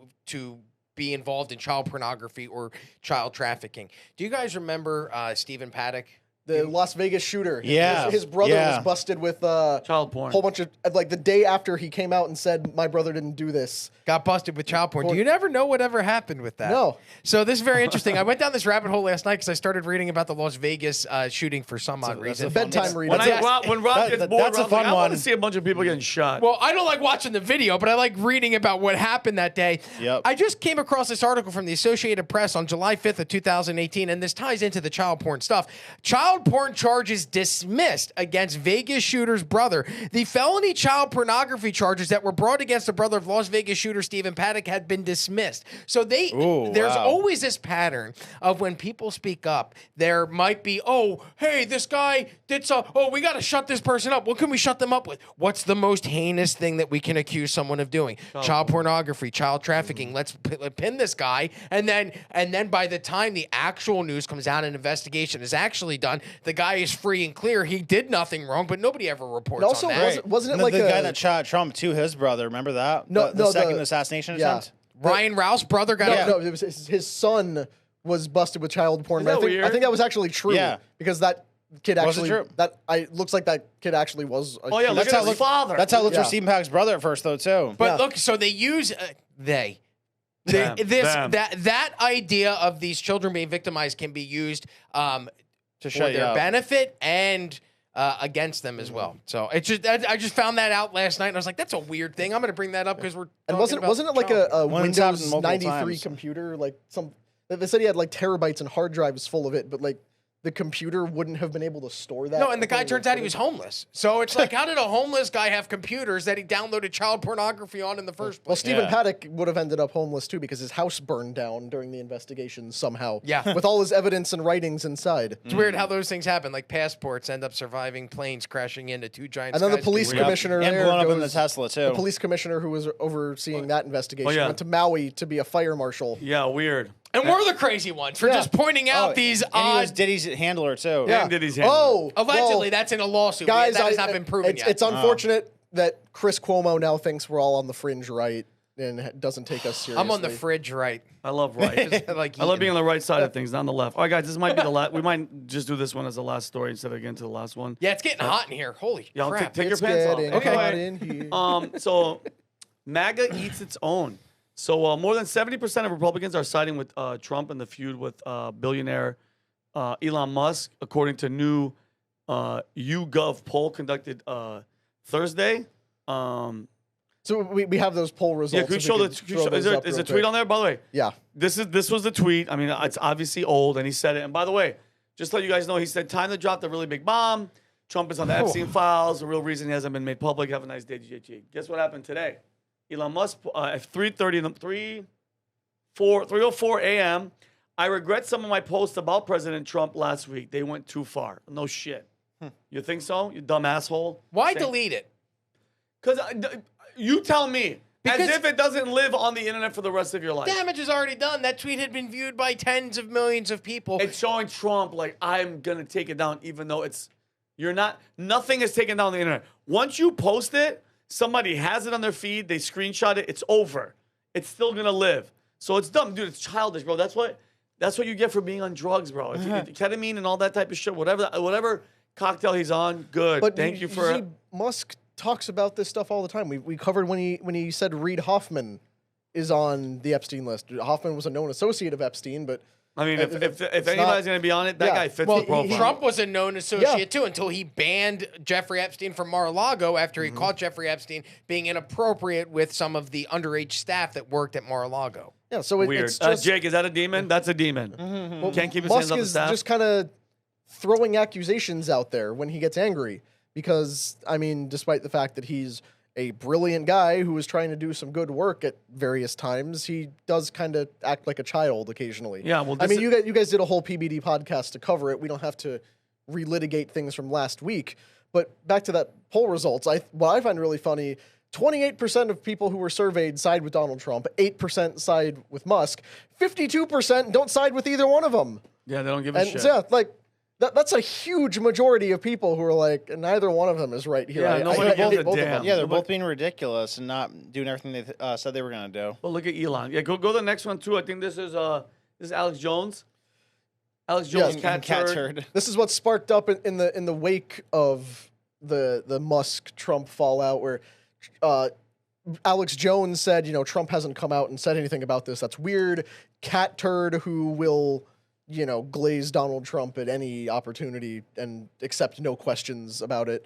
be involved in child pornography or child trafficking. Do you guys remember Stephen Paddock? The Las Vegas shooter. Yeah. His brother was busted with child porn. A whole bunch of, like, the day after he came out and said, my brother didn't do this. Got busted with child porn. Do you never know whatever happened with that? No. So this is very interesting. I went down this rabbit hole last night because I started reading about the Las Vegas shooting for some odd reason. Bedtime reading. When Rob gets bored, that's a fun I one. want to see a bunch of people getting shot. Well, I don't like watching the video, but I like reading about what happened that day. Yep. I just came across this article from the Associated Press on July 5th of 2018, and this ties into the child porn stuff. Child porn charges dismissed against Vegas shooter's brother. The felony child pornography charges that were brought against the brother of Las Vegas shooter Stephen Paddock had been dismissed. So there's always this pattern of when people speak up, there might be, hey, this guy did so, we got to shut this person up. What can we shut them up with? What's the most heinous thing that we can accuse someone of doing? Child pornography, child trafficking. Let's pin this guy. And then by the time the actual news comes out and investigation is actually done, the guy is free and clear. He did nothing wrong, but nobody ever reports also, on that. wasn't it the like guy that shot Trump to his brother? Remember that? The second assassination attempt? Ryan Rouse's brother got No, it was his son was busted with child porn. Is that I weird? think that was actually true. Yeah. Because that kid Was it actually true? looks like that kid actually was. Look at his father. That's how it looked for Stephen Paddock's brother at first, though, too. But look, so they use that idea of these children being victimized can be used to for show their benefit and against them as well. So it's just I just found that out last night, and I was like, that's a weird thing. I'm going to bring that up because we're And wasn't it like a Windows 93 computer? Like they said he had like terabytes and hard drives full of it, but like the computer wouldn't have been able to store that. No, and the guy turns out he was homeless. So it's like, how did a homeless guy have computers that he downloaded child pornography on in the first place? Well, Stephen Paddock would have ended up homeless too because his house burned down during the investigation somehow. Yeah. With all his evidence and writings inside. It's weird how those things happen. Like passports end up surviving planes crashing into two giant And then the police skyscrapers. commissioner And there blown up in goes- the Tesla, too. The police commissioner who was overseeing that investigation went to Maui to be a fire marshal. Yeah, weird. And we're the crazy ones for just pointing out these and he was odd... Diddy's handler, too. Yeah, Diddy's handler. Oh, Allegedly, that's in a lawsuit. guys, that has not been proven yet. It's unfortunate that Chris Cuomo now thinks we're all on the fringe right and doesn't take us seriously. I'm on the fridge right. I love right. Like I love being on the right side of things, not on the left. All right, guys, this might be the last. We might just do this one as the last story instead of getting to the last one. Yeah, it's getting hot in here. Holy Y'all crap. take your It's pants off. getting Okay. hot in here. So MAGA eats its own. So more than 70% of Republicans are siding with Trump in the feud with billionaire Elon Musk, according to new YouGov poll conducted Thursday. So we have those poll results. Yeah, can we show the? Is a tweet on there? By the way, yeah. This was the tweet. I mean, it's obviously old, and he said it. And by the way, just to let you guys know, he said, "Time to drop the really big bomb. Trump is on the Epstein files. The real reason he hasn't been made public. Have a nice day, GG." Guess what happened today? Elon Musk at 3:04 a.m. I regret some of my posts about President Trump last week. They went too far. No shit. You think so? You dumb asshole. Why delete it? Because you tell me. Because as if it doesn't live on the internet for the rest of your life. Damage is already done. That tweet had been viewed by tens of millions of people. It's showing Trump like, I'm going to take it down, even though nothing is taken down on the internet. Once you post it, somebody has it on their feed, they screenshot it, it's over. It's still going to live. So it's dumb. Dude, it's childish, bro. That's what you get for being on drugs, bro. If ketamine and all that type of shit, whatever cocktail he's on, good. But Thank you for... Musk talks about this stuff all the time. We covered when he said Reid Hoffman is on the Epstein list. Hoffman was a known associate of Epstein, but I mean, if anybody's going to be on it, that guy fits the profile. Trump was a known associate too until he banned Jeffrey Epstein from Mar-a-Lago after he caught Jeffrey Epstein being inappropriate with some of the underage staff that worked at Mar-a-Lago. Yeah, so Weird. it's just Jake, is that a demon? That's a demon. well, Can't keep his hands Musk off the is staff. just kind of throwing accusations out there when he gets angry because, I mean, despite the fact that he's a brilliant guy who is trying to do some good work at various times, he does kind of act like a child occasionally. Yeah, well, I mean, you guys did a whole PBD podcast to cover it. We don't have to relitigate things from last week. But back to that poll results, what I find really funny, 28% of people who were surveyed side with Donald Trump, 8% side with Musk, 52% don't side with either one of them. Yeah, they don't give a shit. Yeah, like, that's a huge majority of people who are like, neither one of them is right here. Yeah, nobody gives a hate both of damn. them. Yeah, they're both being ridiculous and not doing everything they said they were going to do. Well, look at Elon. Yeah, go to the next one too. I think this is Alex Jones. Alex Jones, cat turd. This is what sparked up in the wake of the Musk-Trump fallout, where Alex Jones said, Trump hasn't come out and said anything about this. That's weird. Cat turd who will, glaze Donald Trump at any opportunity and accept no questions about it.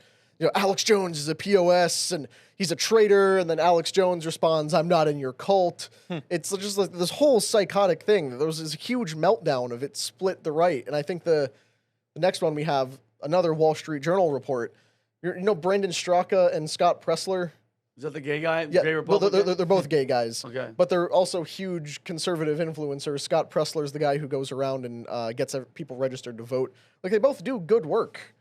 Alex Jones is a POS and he's a traitor. And then Alex Jones responds, "I'm not in your cult." It's just like this whole psychotic thing. There was this huge meltdown of it split the right. And I think the next one we have another Wall Street Journal report. Brandon Straka and Scott Pressler. Is that the gay guy? Yeah, Gay well, Republican? they're both gay guys. Okay. But they're also huge conservative influencers. Scott Pressler's the guy who goes around and gets people registered to vote. Like, they both do good work.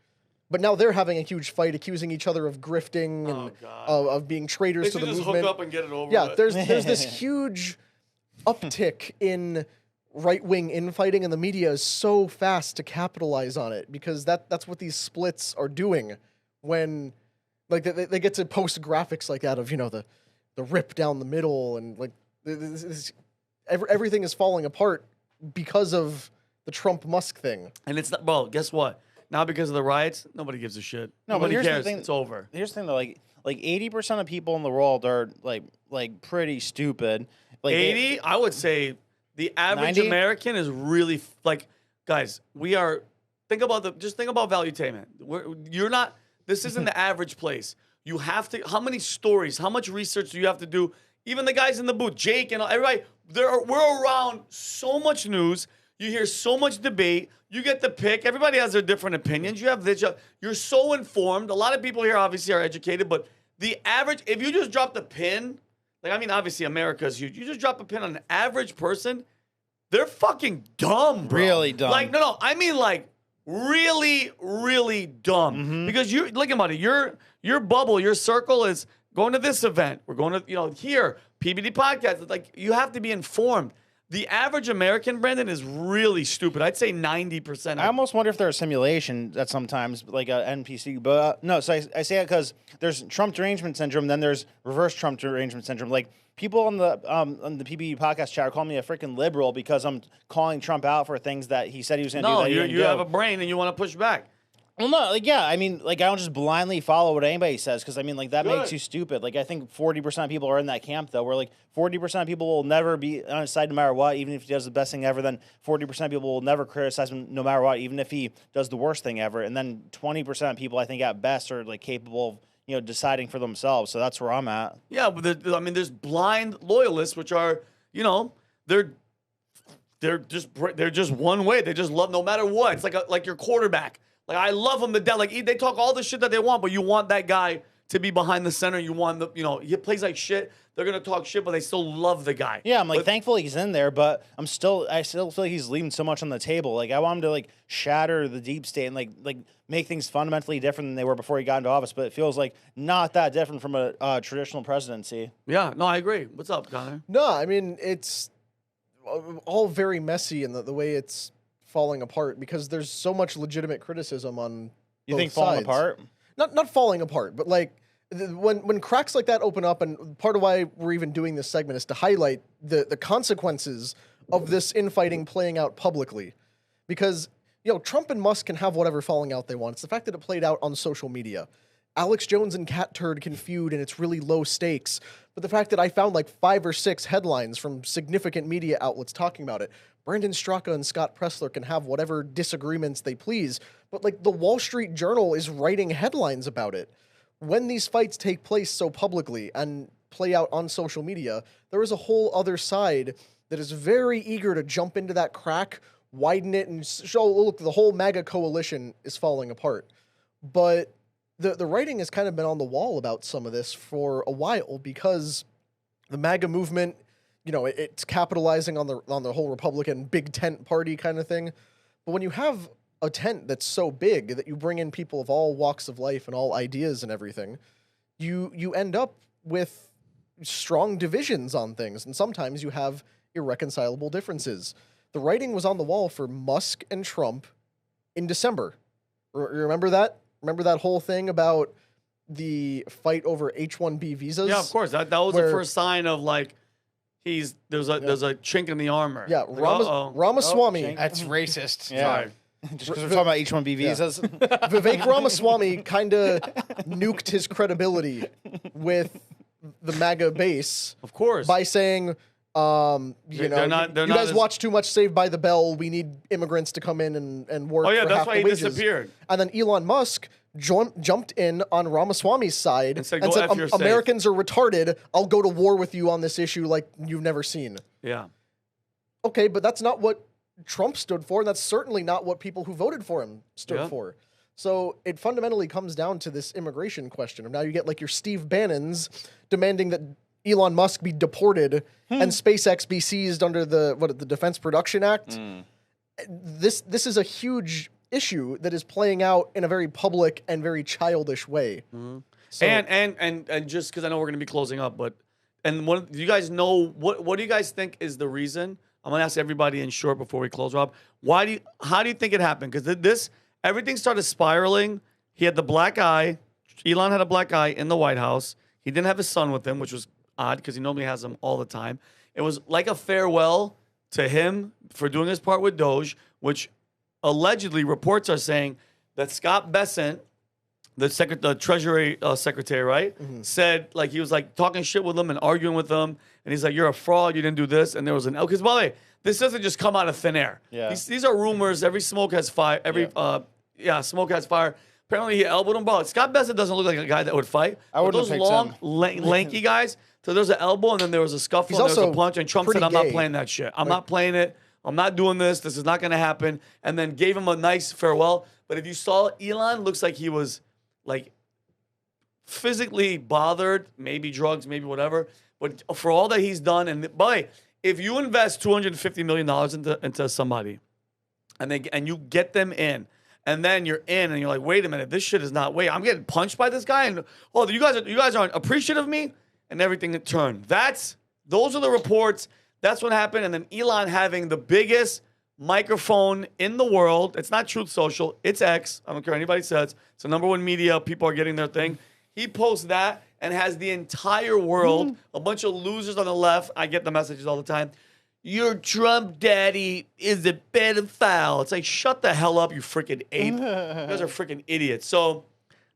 But now they're having a huge fight, accusing each other of grifting and of being traitors to the just movement. hook up and get it over Yeah, with. there's this huge uptick in right-wing infighting, and the media is so fast to capitalize on it because that's what these splits are doing when... Like, they get to post graphics like that of, the rip down the middle and, like, everything is falling apart because of the Trump-Musk thing. And it's not, well, guess what? Now because of the riots, nobody gives a shit. No, Nobody but here's cares. the thing. It's over. Here's the thing, though. Like 80% of people in the world are, like pretty stupid. Like 80? I would say the average 90? American is really, guys, we are, think about valuetainment. This isn't the average place. You have to, how many stories, how much research do you have to do? Even the guys in the booth, Jake and everybody, we're around so much news. You hear so much debate. You get the pick. Everybody has their different opinions. You have this, you're so informed. A lot of people here obviously are educated, but the average, if you just drop the pin, obviously America is huge. You just drop a pin on an average person, they're fucking dumb, bro. Really dumb. Really, really dumb. Because you look about it, your bubble, your circle is going to this event. We're going to, here, PBD podcast. It's like, you have to be informed. The average American, Brandon, is really stupid. I'd say 90%. I almost wonder if they're a simulation at sometimes, like a NPC. But no, so I say it because there's Trump derangement syndrome, then there's reverse Trump derangement syndrome. Like, people on the PBD podcast chat are calling me a freaking liberal because I'm calling Trump out for things that he said he was going to do. No, that he didn't you do. have a brain and you want to push back. Well, no, I don't just blindly follow what anybody says because, that makes you stupid. Like, I think 40% of people are in that camp, though, where, 40% of people will never be on his side no matter what, even if he does the best thing ever. Then 40% of people will never criticize him no matter what, even if he does the worst thing ever. And then 20% of people, I think, at best, are, capable of, deciding for themselves. So that's where I'm at. Yeah, but there's blind loyalists, which are, they're just one way. They just love no matter what. It's like your quarterback. Like, I love him to death. Like, they talk all the shit that they want, but you want that guy to be behind the center. You want he plays like shit. They're gonna talk shit, but they still love the guy. Yeah, I'm thankfully he's in there, but I still feel like he's leaving so much on the table. Like, I want him to shatter the deep state and make things fundamentally different than they were before he got into office. But it feels like not that different from a traditional presidency. Yeah, no, I agree. What's up, Connor? No, it's all very messy in the way it's falling apart because there's so much legitimate criticism on you both think falling sides. apart? Not falling apart, but when cracks like that open up, and part of why we're even doing this segment is to highlight the consequences of this infighting playing out publicly. Because, Trump and Musk can have whatever falling out they want. It's the fact that it played out on social media. Alex Jones and Cat Turd can feud and it's really low stakes. But the fact that I found like 5 or 6 headlines from significant media outlets talking about it. Brandon Straka and Scott Pressler can have whatever disagreements they please, but like the Wall Street Journal is writing headlines about it. When these fights take place so publicly and play out on social media, there is a whole other side that is very eager to jump into that crack, widen it, and show, look, the whole MAGA coalition is falling apart. But the writing has kind of been on the wall about some of this for a while because the MAGA movement, you know, it's capitalizing on the whole Republican big tent party kind of thing. But when you have a tent that's so big that you bring in people of all walks of life and all ideas and everything, you end up with strong divisions on things, and sometimes you have irreconcilable differences. The writing was on the wall for Musk and Trump in December. Remember that? Remember that whole thing about the fight over H-1B visas? Yeah, of course. That was the first sign of like there's a chink in the armor. Yeah, Like, Ramaswamy. That's racist. Yeah. Sorry. Just because we're talking about H-1B visas. Vivek Ramaswamy kind of nuked his credibility with the MAGA base. Of course. By saying, you guys watch too much Saved by the Bell. We need immigrants to come in and work. Oh yeah, for that's half why the he wages. disappeared. And then Elon Musk jumped in on Ramaswamy's side and said, "Go Americans are retarded. I'll go to war with you on this issue like you've never seen." Yeah. Okay, but that's not what Trump stood for, and that's certainly not what people who voted for him stood for. So it fundamentally comes down to this immigration question. And now you get like your Steve Bannons demanding that Elon Musk be deported and SpaceX be seized under the Defense Production Act. This is a huge issue that is playing out in a very public and very childish way. So, and just because I know we're going to be closing up, but do you guys know what do you guys think is the reason? I'm going to ask everybody in short before we close, Rob. How do you think it happened? Because everything started spiraling. He had the black eye. Elon had a black eye in the White House. He didn't have his son with him, which was odd because he normally has them all the time. It was like a farewell to him for doing his part with Doge, which allegedly reports are saying that Scott Bessent, the Treasury Secretary, right, said like he was like talking shit with him and arguing with him, and he's like, "You're a fraud. You didn't do this." And there was because by the way, this doesn't just come out of thin air. Yeah. These are rumors. Every smoke has fire. Smoke has fire. Apparently he elbowed him. Bro, Scott Bessent doesn't look like a guy that would fight. I wouldn't those have long, picked lanky guys. So there was an elbow, and then there was a scuffle, and there was a punch, and Trump said, "I'm not playing that shit. I'm not playing it. I'm not doing this. This is not going to happen." And then gave him a nice farewell. But if you saw Elon, looks like he was like physically bothered, maybe drugs, maybe whatever. But for all that he's done, and by the way, if you invest $250 million into somebody, and you get them in, and then you're in, and you're like, wait a minute, this shit is not. Wait, I'm getting punched by this guy, and you guys aren't appreciative of me, and everything turned. Those are the reports. That's what happened. And then Elon having the biggest microphone in the world. It's not Truth Social. It's X. I don't care what anybody says. It's the #1 media. People are getting their thing. He posts that and has the entire world, a bunch of losers on the left. I get the messages all the time. Your Trump daddy is a pedophile. It's like, shut the hell up, you freaking ape. You guys are freaking idiots. So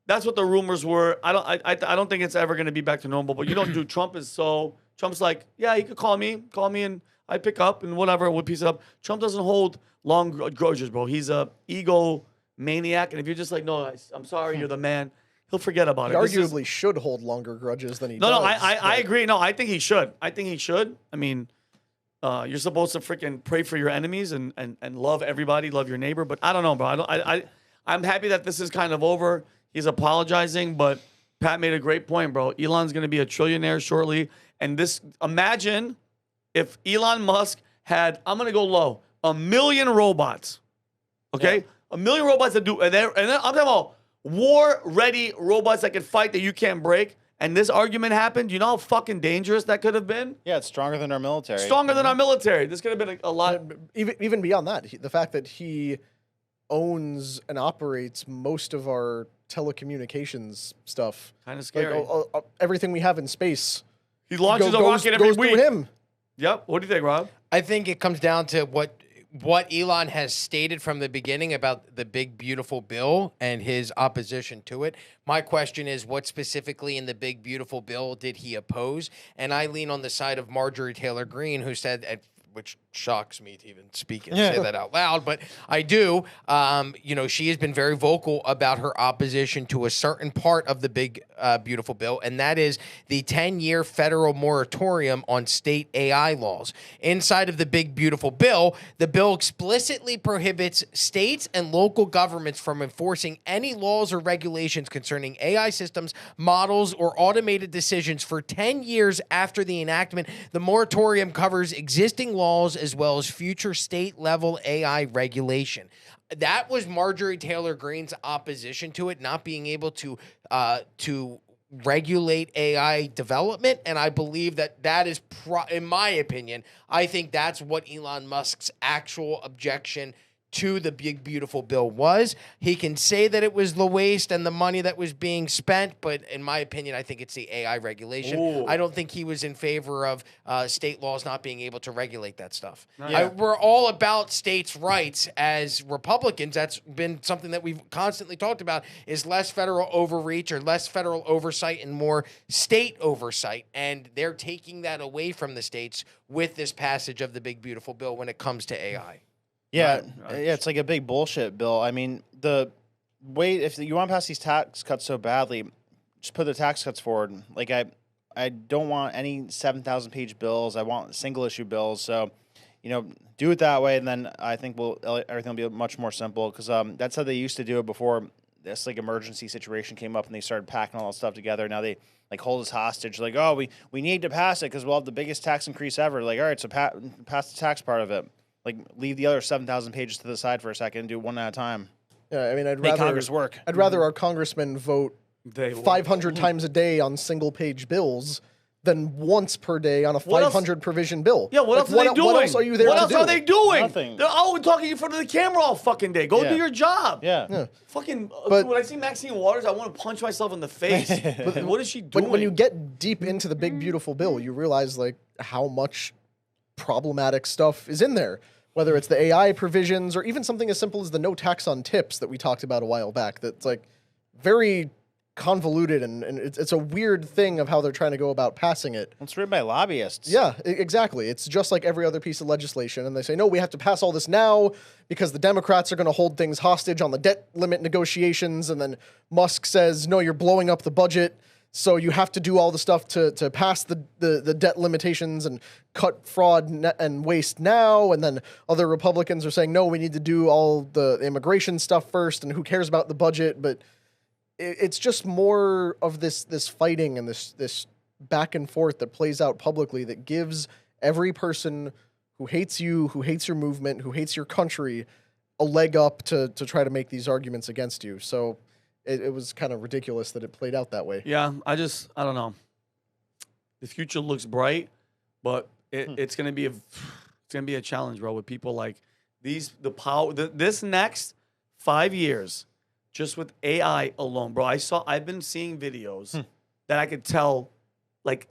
that's what the rumors were. I don't think it's ever going to be back to normal. But you don't do. Trump's like, yeah, he could call me, and I pick up and whatever, we'll piece it up. Trump doesn't hold long grudges, bro. He's a ego maniac. And if you're just like, no, I'm sorry, you're the man, he'll forget about it. He arguably should hold longer grudges than he does. No, I agree. No, I think he should. I mean, you're supposed to freaking pray for your enemies and love everybody, love your neighbor. But I don't know, bro. I'm happy that this is kind of over. He's apologizing, but Pat made a great point, bro. Elon's going to be a trillionaire shortly. And imagine if Elon Musk had, I'm going to go low, 1 million robots. Okay? Yeah. 1 million robots that do, and then I'm talking about war-ready robots that can fight that you can't break. And this argument happened. You know how fucking dangerous that could have been? Yeah, it's stronger than our military. Stronger than our military. This could have been a lot. Even beyond that, the fact that he owns and operates most of our telecommunications stuff. Kind of scary. Like, everything we have in space. He launches a rocket every week. Through him. Yep. What do you think, Rob? I think it comes down to what what Elon has stated from the beginning about the big, beautiful bill and his opposition to it. My question is, what specifically in the big, beautiful bill did he oppose? And I lean on the side of Marjorie Taylor Greene, who said, which shocks me to even speak and say that out loud, but I do. You know, she has been very vocal about her opposition to a certain part of the big, beautiful bill, and that is the 10-year federal moratorium on state AI laws. Inside of the big, beautiful bill, the bill explicitly prohibits states and local governments from enforcing any laws or regulations concerning AI systems, models, or automated decisions for 10 years after the enactment. The moratorium covers existing laws as well as future state-level AI regulation. That was Marjorie Taylor Greene's opposition to it, not being able to regulate AI development, and I believe that is, in my opinion, I think that's what Elon Musk's actual objection to the big, beautiful bill was. He can say that it was the waste and the money that was being spent, but in my opinion, I think it's the AI regulation. Ooh. I don't think he was in favor of state laws not being able to regulate that stuff. Yeah. We're all about states' rights as Republicans. That's been something that we've constantly talked about, is less federal overreach or less federal oversight and more state oversight. And they're taking that away from the states with this passage of the big, beautiful bill when it comes to AI. Yeah, yeah, it's like a big bullshit bill. I mean, if you want to pass these tax cuts so badly, just put the tax cuts forward. Like, I don't want any 7,000-page bills. I want single-issue bills. So, you know, do it that way, and then I think everything will be much more simple. Because that's how they used to do it before this like emergency situation came up, and they started packing all that stuff together. Now they like hold us hostage. Like, oh, we need to pass it because we'll have the biggest tax increase ever. Like, all right, so pass the tax part of it. Like, leave the other 7,000 pages to the side for a second and do one at a time. Yeah, I mean, Make Congress work. I'd rather our congressmen vote 500 times a day on single-page bills than once per day on a 500 provision bill. Yeah, what else are they doing? What else are you there to do? What else are they doing? Nothing. They're talking in front of the camera all fucking day. Go do your job. Yeah. Fucking, But- when I see Maxine Waters, I want to punch myself in the face. But what is she doing? When you get deep into the big, beautiful bill, you realize, like, how much problematic stuff is in there. Whether it's the AI provisions or even something as simple as the no tax on tips that we talked about a while back. That's, like, very convoluted, and it's a weird thing of how they're trying to go about passing it. It's written by lobbyists. Yeah, exactly. It's just like every other piece of legislation, and they say, no, we have to pass all this now because the Democrats are going to hold things hostage on the debt limit negotiations, and then Musk says, no, you're blowing up the budget, so you have to do all the stuff to pass the debt limitations and cut fraud and waste now, and then other Republicans are saying, no, we need to do all the immigration stuff first, and who cares about the budget, but it's just more of this fighting and this back and forth that plays out publicly that gives every person who hates you, who hates your movement, who hates your country, a leg up to try to make these arguments against you. So it was kind of ridiculous that it played out that way. Yeah, I don't know. The future looks bright, but it's gonna be a challenge, bro. With people like this next 5 years. Just with AI alone, bro. I've been seeing videos that I could tell, like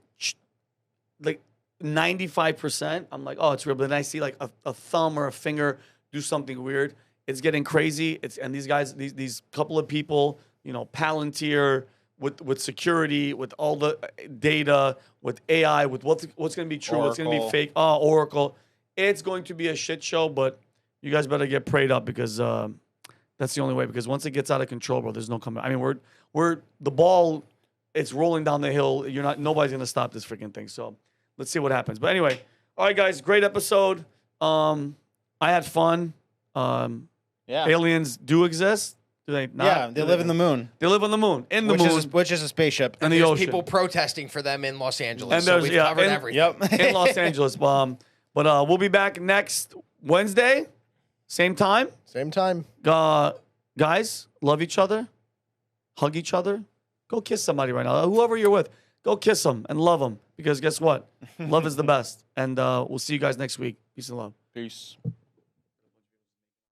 95%. I'm like, oh, it's real. But then I see like a thumb or a finger do something weird. It's getting crazy. And these guys, these couple of people, you know, Palantir with security, with all the data, with AI, with what's going to be true, what's going to be fake. Oracle. It's going to be a shit show. But you guys better get prayed up because. That's the only way, because once it gets out of control, bro, there's no coming. I mean, we're the ball, it's rolling down the hill. Nobody's gonna stop this freaking thing. So let's see what happens. But anyway, all right, guys, great episode. I had fun. Yeah. Aliens do exist. Do they not? Yeah, they live in the moon. They live on the moon. Which is a spaceship. And there's ocean. people protesting for them in Los Angeles. And so we've covered everything. Yep. In Los Angeles. But we'll be back next Wednesday. Same time. Same time. Guys, love each other. Hug each other. Go kiss somebody right now. Whoever you're with, go kiss them and love them. Because guess what? Love is the best. And we'll see you guys next week. Peace and love. Peace.